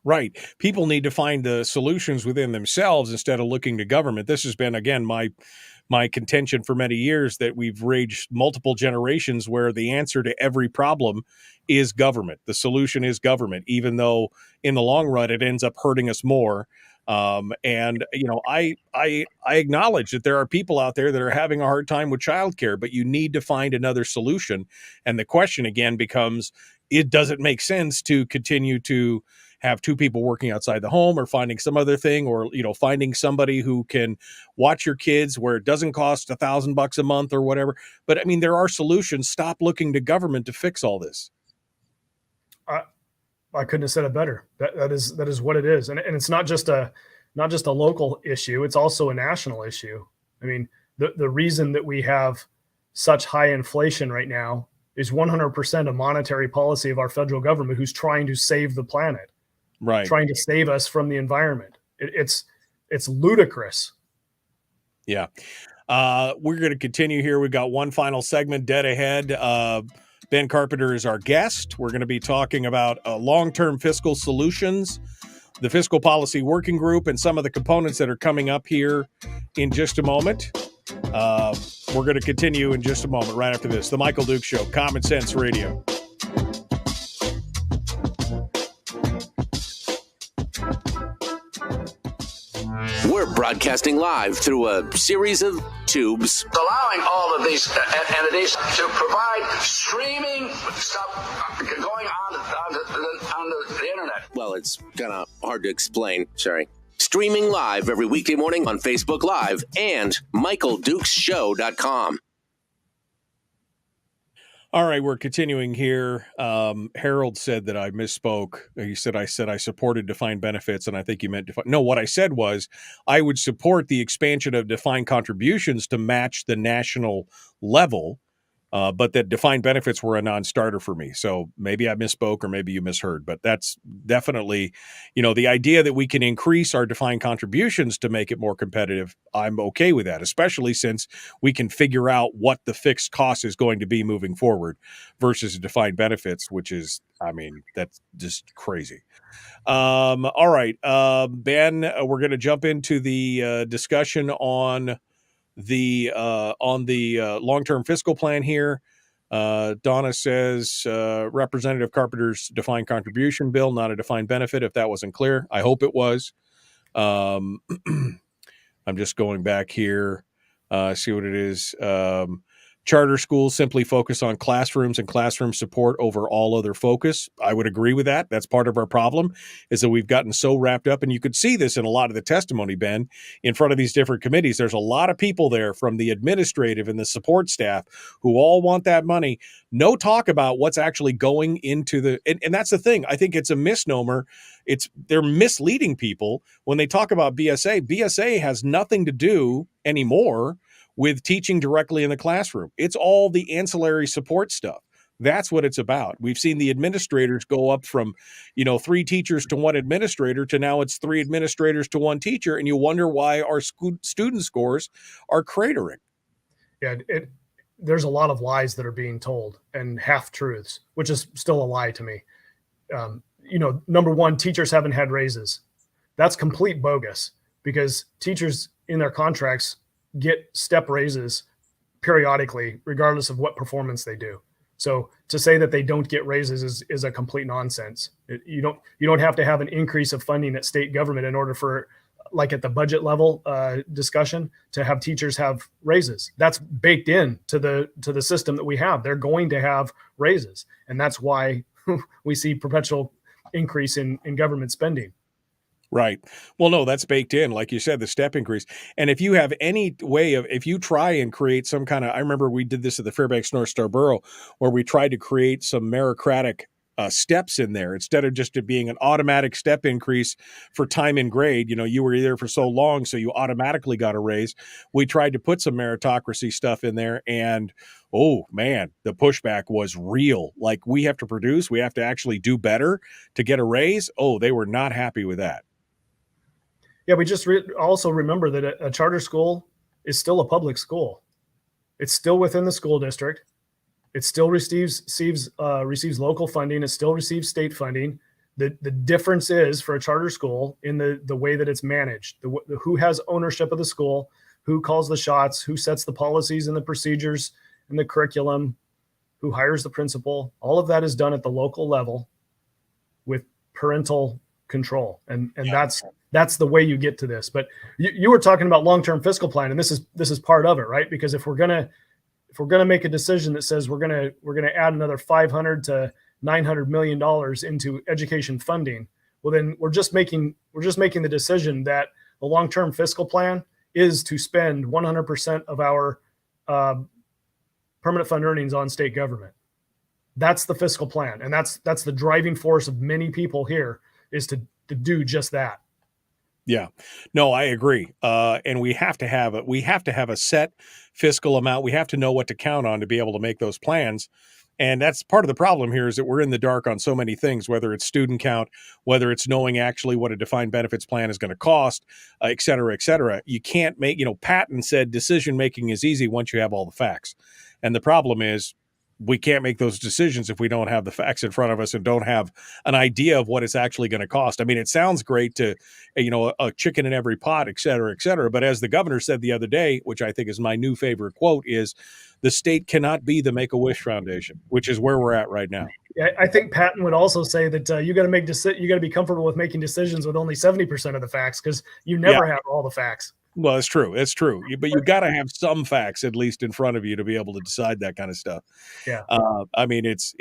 Right. People need to find the solutions within themselves instead of looking to government. This has been, again, my contention for many years, that we've raged multiple generations where the answer to every problem is government. The solution is government, even though in the long run it ends up hurting us more. And I acknowledge that there are people out there that are having a hard time with childcare, but you need to find another solution. And the question again becomes, does it make sense to continue to have two people working outside the home or finding some other thing, or, finding somebody who can watch your kids where it doesn't cost $1,000 a month or whatever. But I mean, there are solutions. Stop looking to government to fix all this. I couldn't have said it better. That is what it is. And it's not just a local issue. It's also a national issue. I mean, the reason that we have such high inflation right now is 100% a monetary policy of our federal government, who's trying to save the planet, right? Trying to save us from the environment. It's ludicrous. Yeah. We're going to continue here. We've got one final segment dead ahead. Ben Carpenter is our guest. We're going to be talking about long-term fiscal solutions, the Fiscal Policy Working Group, and some of the components that are coming up here in just a moment. We're going to continue in just a moment, right after this. The Michael Dukes Show, Common Sense Radio. We're broadcasting live through a series of tubes, allowing all of these entities to provide streaming stuff going on the internet. Well, it's kind of hard to explain. Sorry. Streaming live every weekday morning on Facebook Live and MichaelDukesShow.com. All right, we're continuing here. Harold said that I misspoke. He said I supported defined benefits, and I think you meant defined. No, what I said was I would support the expansion of defined contributions to match the national level, but that defined benefits were a non-starter for me. So maybe I misspoke or maybe you misheard, but that's definitely, the idea that we can increase our defined contributions to make it more competitive. I'm okay with that, especially since we can figure out what the fixed cost is going to be moving forward versus defined benefits, which is, that's just crazy. All right, Ben, we're going to jump into the discussion on the long-term fiscal plan here. Donna says Representative Carpenter's defined contribution bill, not a defined benefit. If that wasn't clear, I hope it was. I'm just going back here, see what it is. Charter schools simply focus on classrooms and classroom support over all other focus. I would agree with that. That's part of our problem, is that we've gotten so wrapped up, and you could see this in a lot of the testimony, Ben, in front of these different committees. There's a lot of people there from the administrative and the support staff who all want that money. No talk about what's actually going into and that's the thing. I think it's a misnomer. They're misleading people when they talk about BSA. BSA has nothing to do anymore with teaching directly in the classroom. It's all the ancillary support stuff. That's what it's about. We've seen the administrators go up from, 3 teachers to 1 administrator to now it's 3 administrators to 1 teacher. And you wonder why our student scores are cratering. Yeah, there's a lot of lies that are being told and half-truths, which is still a lie to me. Number one, teachers haven't had raises. That's complete bogus, because teachers in their contracts get step raises periodically, regardless of what performance they do. So to say that they don't get raises is a complete nonsense. You don't have to have an increase of funding at state government in order for, like at the budget level discussion, to have teachers have raises. That's baked in to the system that we have. They're going to have raises, and that's why we see perpetual increase in government spending. Right. Well, no, that's baked in, like you said, the step increase. And if you have any way if you try and create some kind of, I remember we did this at the Fairbanks North Star Borough, where we tried to create some meritocratic steps in there, instead of just it being an automatic step increase for time in grade. You were there for so long, so you automatically got a raise. We tried to put some meritocracy stuff in there, and oh man, the pushback was real. Like, we have to produce, we have to actually do better to get a raise. Oh, they were not happy with that. Yeah, we just also remember that a charter school is still a public school. It's still within the school district. It still receives local funding. It still receives state funding. The difference is, for a charter school, in the way that it's managed, who has ownership of the school, who calls the shots, who sets the policies and the procedures and the curriculum, who hires the principal. All of that is done at the local level with parental control, and yeah. That's the way you get to this. But you were talking about long-term fiscal plan, and this is part of it, right? Because if we're gonna make a decision that says we're gonna add another $500 to $900 million into education funding, well, then we're just making the decision that the long-term fiscal plan is to spend 100% of our permanent fund earnings on state government. That's the fiscal plan, and that's the driving force of many people here, is to do just that. Yeah, no, I agree. And we have to have a set fiscal amount. We have to know what to count on to be able to make those plans. And that's part of the problem here, is that we're in the dark on so many things, whether it's student count, whether it's knowing actually what a defined benefits plan is going to cost, et cetera, et cetera. You can't make, Patton said decision making is easy once you have all the facts. And the problem is, we can't make those decisions if we don't have the facts in front of us and don't have an idea of what it's actually going to cost. I mean, it sounds great to, a chicken in every pot, et cetera, et cetera. But as the governor said the other day, which I think is my new favorite quote, is the state cannot be the Make-A-Wish Foundation, which is where we're at right now. I think Patton would also say that you got to be comfortable with making decisions with only 70% of the facts, because you never have all the facts. Well, it's true. It's true. But you got to have some facts at least in front of you to be able to decide that kind of stuff. Yeah. I mean, it's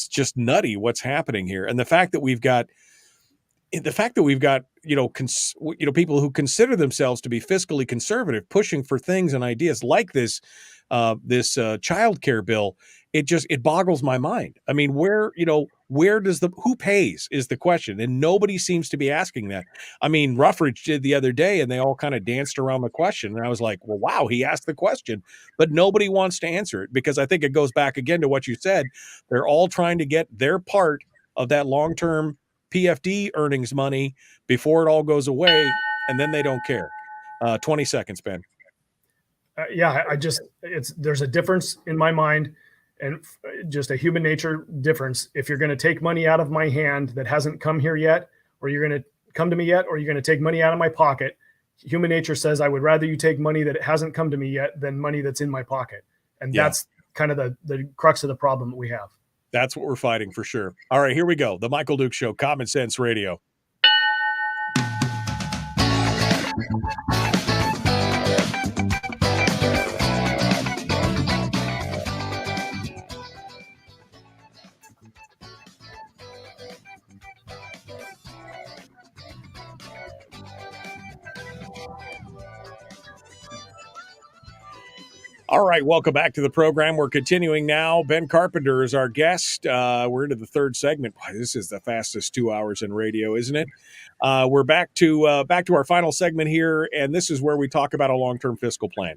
just nutty what's happening here, and the fact that we've got people who consider themselves to be fiscally conservative pushing for things and ideas like this child care bill. It boggles my mind. I mean, who pays is the question, and nobody seems to be asking that. I mean, Ruffridge did the other day, and they all kind of danced around the question, and I was like, well, wow, he asked the question, but nobody wants to answer it, because I think it goes back again to what you said. They're all trying to get their part of that long-term PFD earnings money before it all goes away, and then they don't care. 20 seconds, Ben. There's a difference in my mind, and just a human nature difference. If you're going to take money out of my hand that hasn't come here yet, or you're going to come to me yet, or you're going to take money out of my pocket, human nature says I would rather you take money that hasn't come to me yet than money that's in my pocket. And that's kind of the crux of the problem that we have. That's what we're fighting for sure. All right, here we go. The Michael Duke Show, Common Sense Radio. All right, welcome back to the program. We're continuing now. Ben Carpenter is our guest. We're into the third segment. Boy, this is the fastest 2 hours in radio, isn't it? We're back to our final segment here, and this is where we talk about a long-term fiscal plan.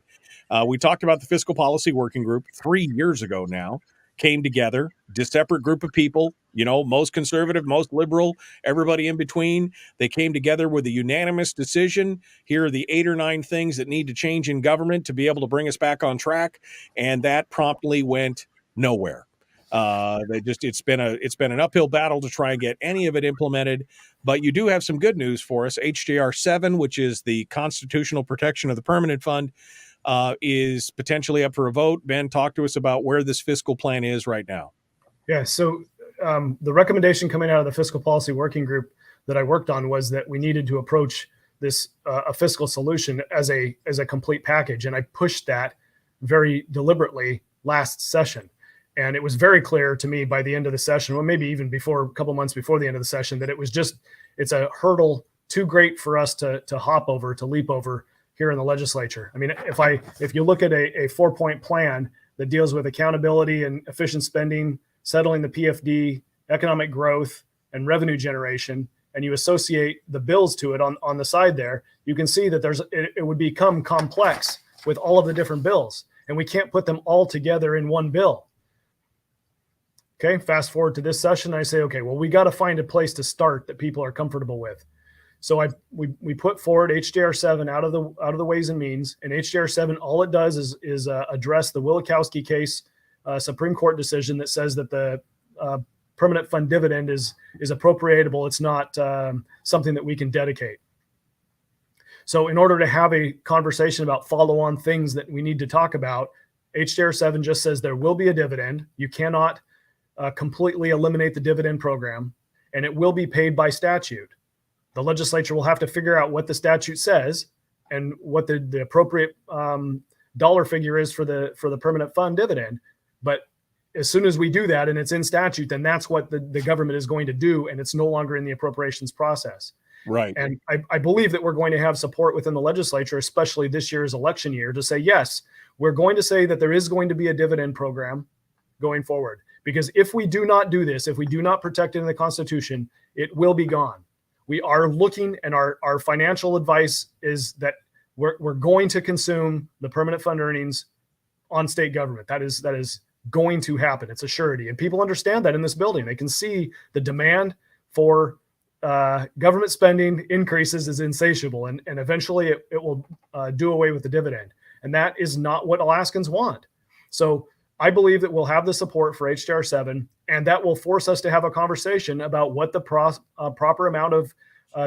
We talked about the Fiscal Policy Working Group 3 years ago now. Came together, a separate group of people, most conservative, most liberal, everybody in between. They came together with a unanimous decision. Here are the 8 or 9 things that need to change in government to be able to bring us back on track. And that promptly went nowhere. It's been an uphill battle to try and get any of it implemented. But you do have some good news for us. HJR 7, which is the constitutional protection of the permanent fund, is potentially up for a vote. Ben, talk to us about where this fiscal plan is right now. Yeah, so the recommendation coming out of the Fiscal Policy Working Group that I worked on was that we needed to approach this a fiscal solution as a complete package, and I pushed that very deliberately last session. And it was very clear to me by the end of the session, or maybe even before, a couple months before the end of the session, that it's a hurdle too great for us to leap over here in the legislature. I mean, if you look at a 4-point plan that deals with accountability and efficient spending, settling the PFD, economic growth, and revenue generation, and you associate the bills to it on the side there, you can see that it would become complex with all of the different bills, and we can't put them all together in one bill. Okay, fast forward to this session, I say, okay, well, we got to find a place to start that people are comfortable with. So we put forward HJR 7 out of the Ways and Means, and HJR 7, all it does is address the Wielechowski case, Supreme Court decision that says that the permanent fund dividend is appropriatable. It's not something that we can dedicate. So in order to have a conversation about follow-on things that we need to talk about, HJR 7 just says there will be a dividend. You cannot completely eliminate the dividend program, and it will be paid by statute. The legislature will have to figure out what the statute says and what the appropriate dollar figure is for the permanent fund dividend. But as soon as we do that and it's in statute, then that's what the government is going to do, and it's no longer in the appropriations process. Right. And I believe that we're going to have support within the legislature, especially this year's election year, to say, yes, we're going to say that there is going to be a dividend program going forward. Because if we do not do this, if we do not protect it in the Constitution, it will be gone. We are looking, and our financial advice is that we're going to consume the permanent fund earnings on state government. That is going to happen. It's a surety. And people understand that in this building. They can see the demand for government spending increases is insatiable, and eventually it will do away with the dividend. And that is not what Alaskans want. So I believe that we'll have the support for HJR 7, and that will force us to have a conversation about what the proper amount of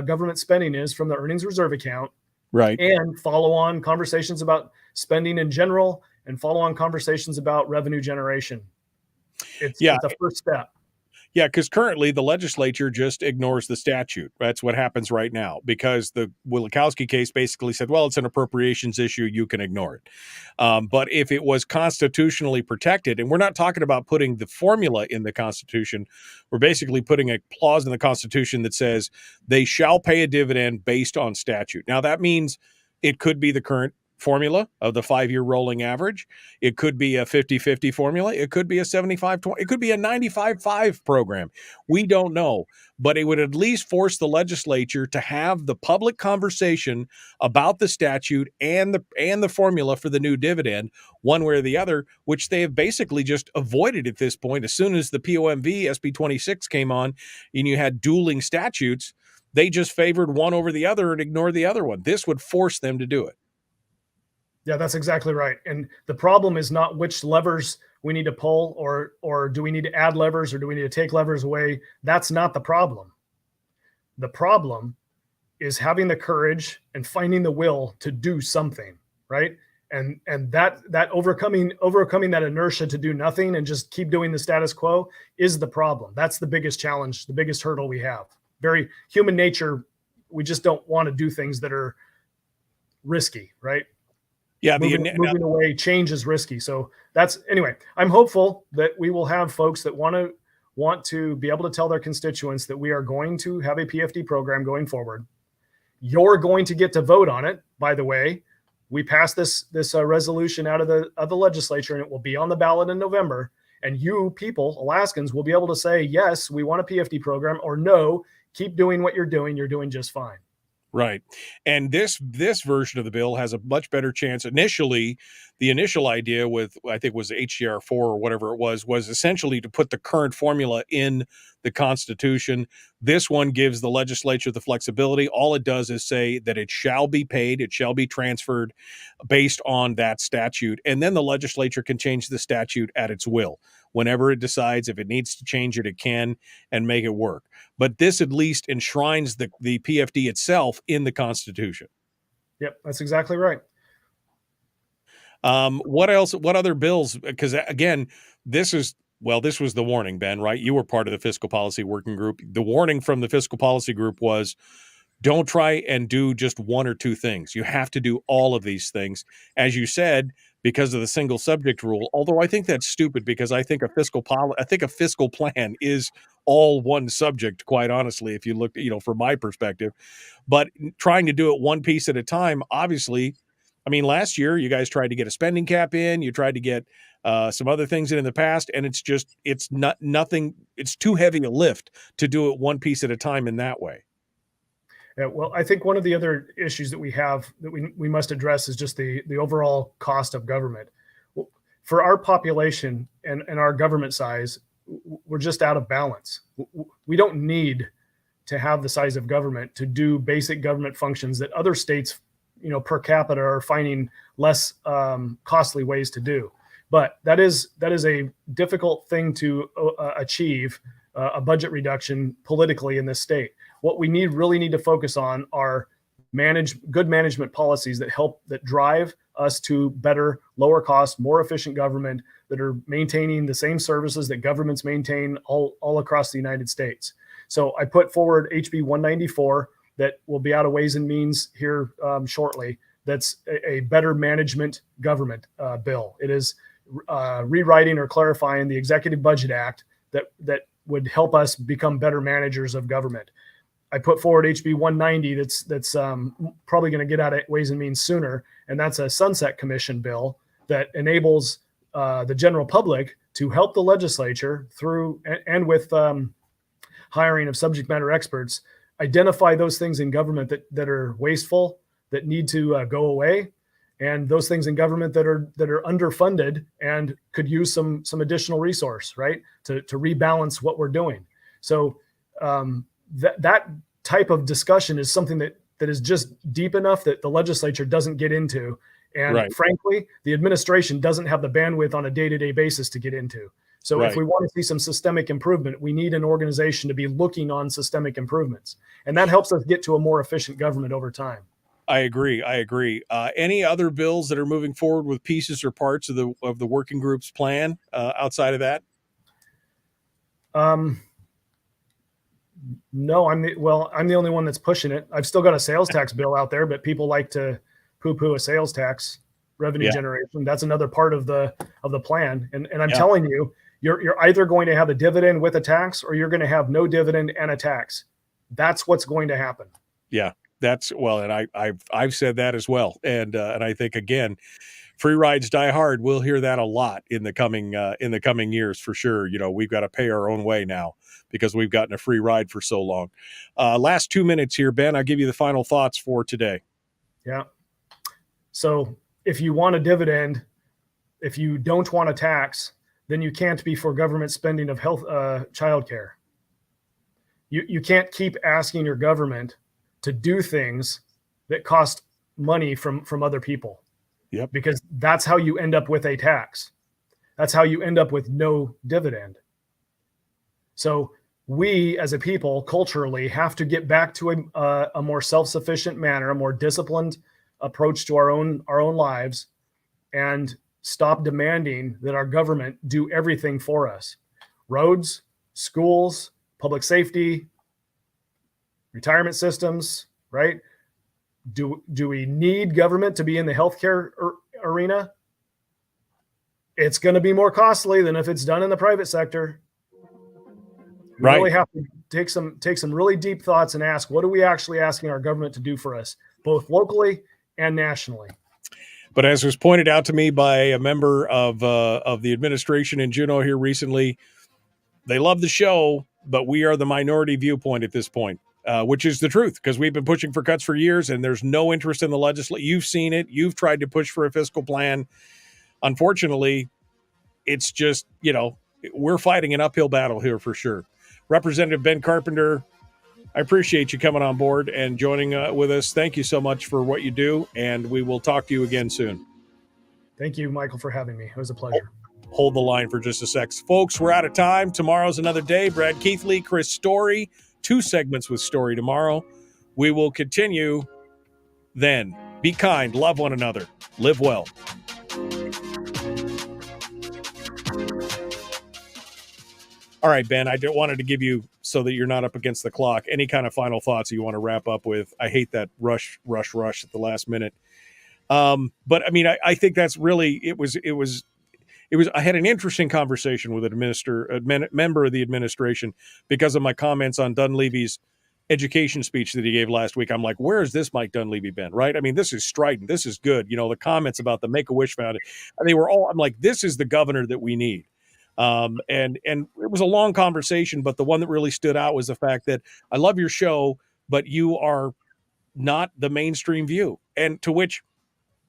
government spending is from the earnings reserve account. Right. And follow on conversations about spending in general, and follow on conversations about revenue generation. It's the first step. Yeah, because currently the legislature just ignores the statute. That's what happens right now, because the Wielechowski case basically said, well, it's an appropriations issue, you can ignore it. But if it was constitutionally protected, and we're not talking about putting the formula in the Constitution, we're basically putting a clause in the Constitution that says they shall pay a dividend based on statute. Now, that means it could be the current formula of the 5-year rolling average. It could be a 50-50 formula. It could be a 75-20. It could be a 95-5 program. We don't know, but it would at least force the legislature to have the public conversation about the statute and the formula for the new dividend, one way or the other, which they have basically just avoided at this point. As soon as the POMV SB 26 came on and you had dueling statutes, they just favored one over the other and ignored the other one. This would force them to do it. Yeah, that's exactly right. And the problem is not which levers we need to pull, or do we need to add levers, or do we need to take levers away? That's not the problem. The problem is having the courage and finding the will to do something, right? And that overcoming that inertia to do nothing and just keep doing the status quo is the problem. That's the biggest challenge, the biggest hurdle we have. Very human nature. We just don't want to do things that are risky, right? Yeah, moving away, change is risky. So anyway, I'm hopeful that we will have folks that want to be able to tell their constituents that we are going to have a PFD program going forward. You're going to get to vote on it. By the way, we passed this resolution out of the legislature, and it will be on the ballot in November. And you people, Alaskans, will be able to say, yes, we want a PFD program, or no, keep doing what you're doing. You're doing just fine. Right. And this version of the bill has a much better chance. Initially, the initial idea with, I think it was HJR 4 or whatever it was essentially to put the current formula in the Constitution. This one gives the legislature the flexibility. All it does is say that it shall be paid, it shall be transferred based on that statute. And then the legislature can change the statute at its will. Whenever it decides, if it needs to change it, it can, and make it work. But this at least enshrines the PFD itself in the Constitution. Yep, that's exactly right. What else? What other bills? Because again, this was the warning, Ben, right? You were part of the fiscal policy working group. The warning from the fiscal policy group was, don't try and do just one or two things. You have to do all of these things. As you said, because of the single subject rule, although I think that's stupid, because I think a fiscal plan is all one subject, quite honestly, if you look, from my perspective. But trying to do it one piece at a time, obviously, I mean, last year you guys tried to get a spending cap in, you tried to get some other things in the past, and it's too heavy a lift to do it one piece at a time in that way. Yeah, well, I think one of the other issues that we have that we must address is just the overall cost of government. For our population and our government size, we're just out of balance. We don't need to have the size of government to do basic government functions that other states, per capita are finding less costly ways to do. But that is a difficult thing to achieve, a budget reduction politically in this state. What we really need to focus on are good management policies that drive us to better, lower cost, more efficient government that are maintaining the same services that governments maintain all across the United States. So I put forward HB 194 that will be out of Ways and Means here shortly. That's a better management government bill. It is rewriting or clarifying the Executive Budget Act that would help us become better managers of government. I put forward HB 190 that's probably going to get out of Ways and Means sooner, and that's a sunset commission bill that enables the general public to help the legislature through and with hiring of subject matter experts identify those things in government that are wasteful, that need to go away, and those things in government that are underfunded and could use some additional resource, right, to rebalance what we're doing. So that type of discussion is something that is just deep enough that the legislature doesn't get into. And frankly, the administration doesn't have the bandwidth on a day-to-day basis to get into. So if we want to see some systemic improvement, we need an organization to be looking on systemic improvements. And that helps us get to a more efficient government over time. I agree. Any other bills that are moving forward with pieces or parts of the working group's plan outside of that? No, I'm the only one that's pushing it. I've still got a sales tax bill out there, but people like to poo-poo a sales tax revenue generation. That's another part of the plan. And I'm telling you, you're either going to have a dividend with a tax, or you're going to have no dividend and a tax. That's what's going to happen. Yeah, and I've said that as well. And I think, again, free rides die hard. We'll hear that a lot in the coming years for sure. We've got to pay our own way now because we've gotten a free ride for so long. Last 2 minutes here, Ben. I'll give you the final thoughts for today. Yeah. So if you want a dividend, if you don't want a tax, then you can't be for government spending of health, childcare. You can't keep asking your government to do things that cost money from other people. Yep. Because that's how you end up with a tax. That's how you end up with no dividend. So we as a people culturally have to get back to a more self-sufficient manner, a more disciplined approach to our own lives, and stop demanding that our government do everything for us. Roads, schools, public safety, retirement systems, right? Do we need government to be in the healthcare arena? It's going to be more costly than if it's done in the private sector. We really have to take some really deep thoughts and ask, what are we actually asking our government to do for us, both locally and nationally? But as was pointed out to me by a member of the administration in Juneau here recently, they love the show, but we are the minority viewpoint at this point, which is the truth, because we've been pushing for cuts for years, and there's no interest in the legislature. You've seen it. You've tried to push for a fiscal plan. Unfortunately, it's just, we're fighting an uphill battle here for sure. Representative Ben Carpenter, I appreciate you coming on board and joining with us. Thank you so much for what you do, and we will talk to you again soon. Thank you, Michael, for having me. It was a pleasure. Hold the line for just a sec. Folks, we're out of time. Tomorrow's another day. Brad Keithley, Chris Story, 2 segments with Story tomorrow. We will continue then. Be kind, love one another, live well. All right, Ben, I wanted to give you, so that you're not up against the clock, any kind of final thoughts you want to wrap up with. I hate that rush at the last minute. But I mean, I think that's really, it was, I had an interesting conversation with a member of the administration because of my comments on Dunleavy's education speech that he gave last week. I'm like, where has this Mike Dunleavy been? Right. I mean, this is strident. This is good. The comments about the Make-A-Wish Foundation, they were all, I'm like, this is the governor that we need. And it was a long conversation, but the one that really stood out was the fact that I love your show, but you are not the mainstream view. And to which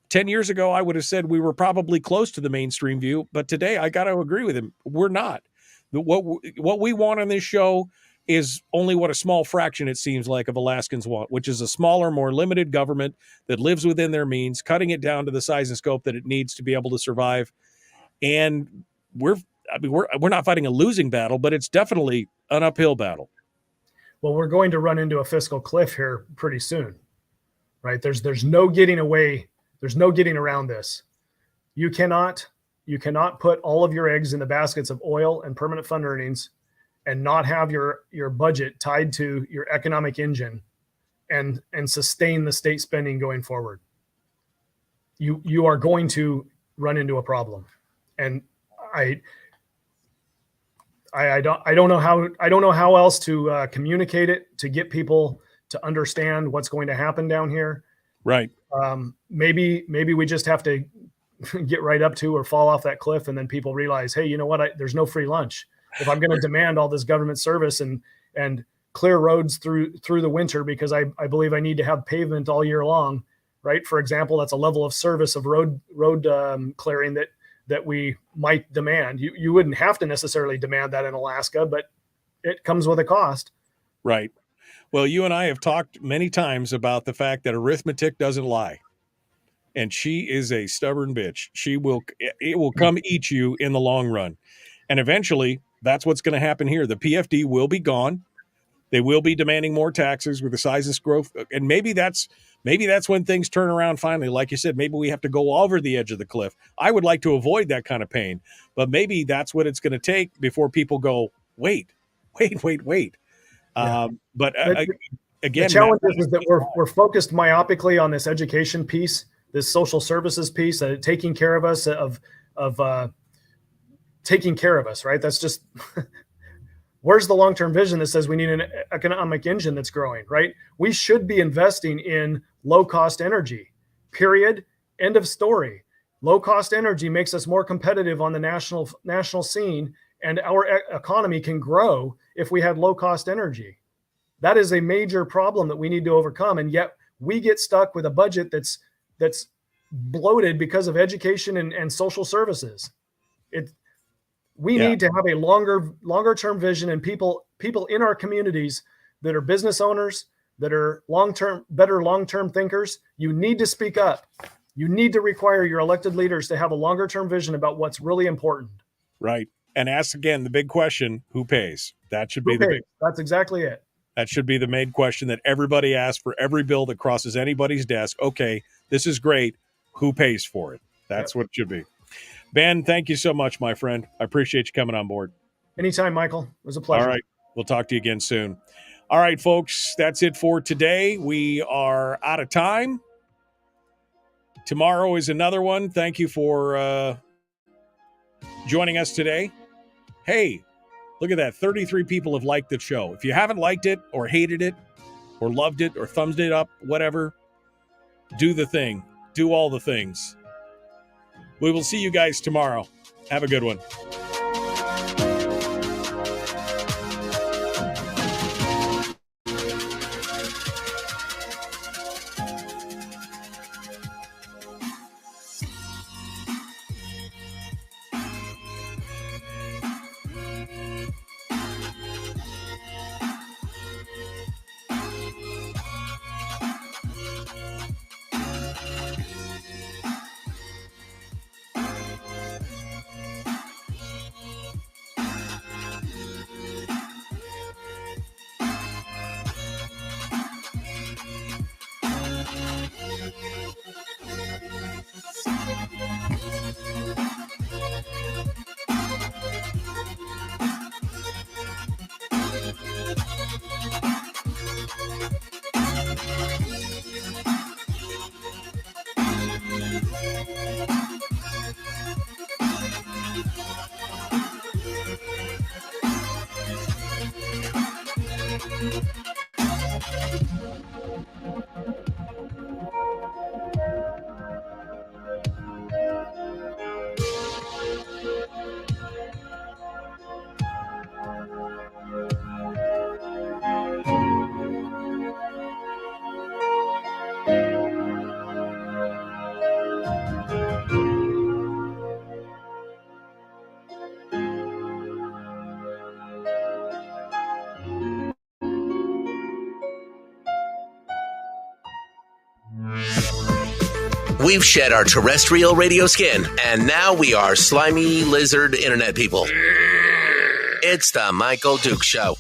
10 years ago, I would have said we were probably close to the mainstream view, but today I got to agree with him. We're not. What we want on this show is only what a small fraction, it seems like, of Alaskans want, which is a smaller, more limited government that lives within their means, cutting it down to the size and scope that it needs to be able to survive. And we're not fighting a losing battle, but it's definitely an uphill battle. Well, we're going to run into a fiscal cliff here pretty soon, right? There's no getting away. There's no getting around this. You cannot put all of your eggs in the baskets of oil and permanent fund earnings and not have your budget tied to your economic engine and sustain the state spending going forward. You are going to run into a problem. And I don't know how else to communicate it to get people to understand what's going to happen down here. Right. Maybe we just have to get right up to or fall off that cliff, and then people realize, hey, you know what? There's no free lunch. If I'm going to demand all this government service and clear roads through the winter because I believe I need to have pavement all year long, right? For example, that's a level of service of road clearing that we might demand. You wouldn't have to necessarily demand that in Alaska, but it comes with a cost. Right. Well, you and I have talked many times about the fact that arithmetic doesn't lie. And she is a stubborn bitch. It will come eat you in the long run. And eventually, that's what's going to happen here. The PFD will be gone. They will be demanding more taxes with the size of growth. And maybe that's when things turn around finally. Like you said, maybe we have to go over the edge of the cliff. I would like to avoid that kind of pain, but maybe that's what it's going to take before people go, wait. Yeah. Again, the challenge is that we're focused myopically on this education piece, this social services piece, taking care of us, taking care of us, right? That's just where's the long-term vision that says we need an economic engine that's growing, right? We should be investing in low-cost energy, period, end of story. Low-cost energy makes us more competitive on the national scene, and our economy can grow if we had low-cost energy. That is a major problem that we need to overcome, and yet we get stuck with a budget that's bloated because of education and social services. We need to have a longer term vision, and people in our communities that are business owners, that are better long-term thinkers. You need to speak up. You need to require your elected leaders to have a longer term vision about what's really important. Right. And ask again the big question, who pays? That should be That's exactly it. That should be the main question that everybody asks for every bill that crosses anybody's desk. Okay, this is great. Who pays for it? That's what it should be. Ben, thank you so much, my friend. I appreciate you coming on board. Anytime, Michael. It was a pleasure. All right. We'll talk to you again soon. All right, folks, that's it for today. We are out of time. Tomorrow is another one. Thank you for joining us today. Hey, look at that. 33 people have liked the show. If you haven't liked it or hated it or loved it or thumbs it up, whatever, do the thing. Do all the things. We will see you guys tomorrow. Have a good one. We've shed our terrestrial radio skin, and now we are slimy lizard internet people. It's the Michael Duke Show.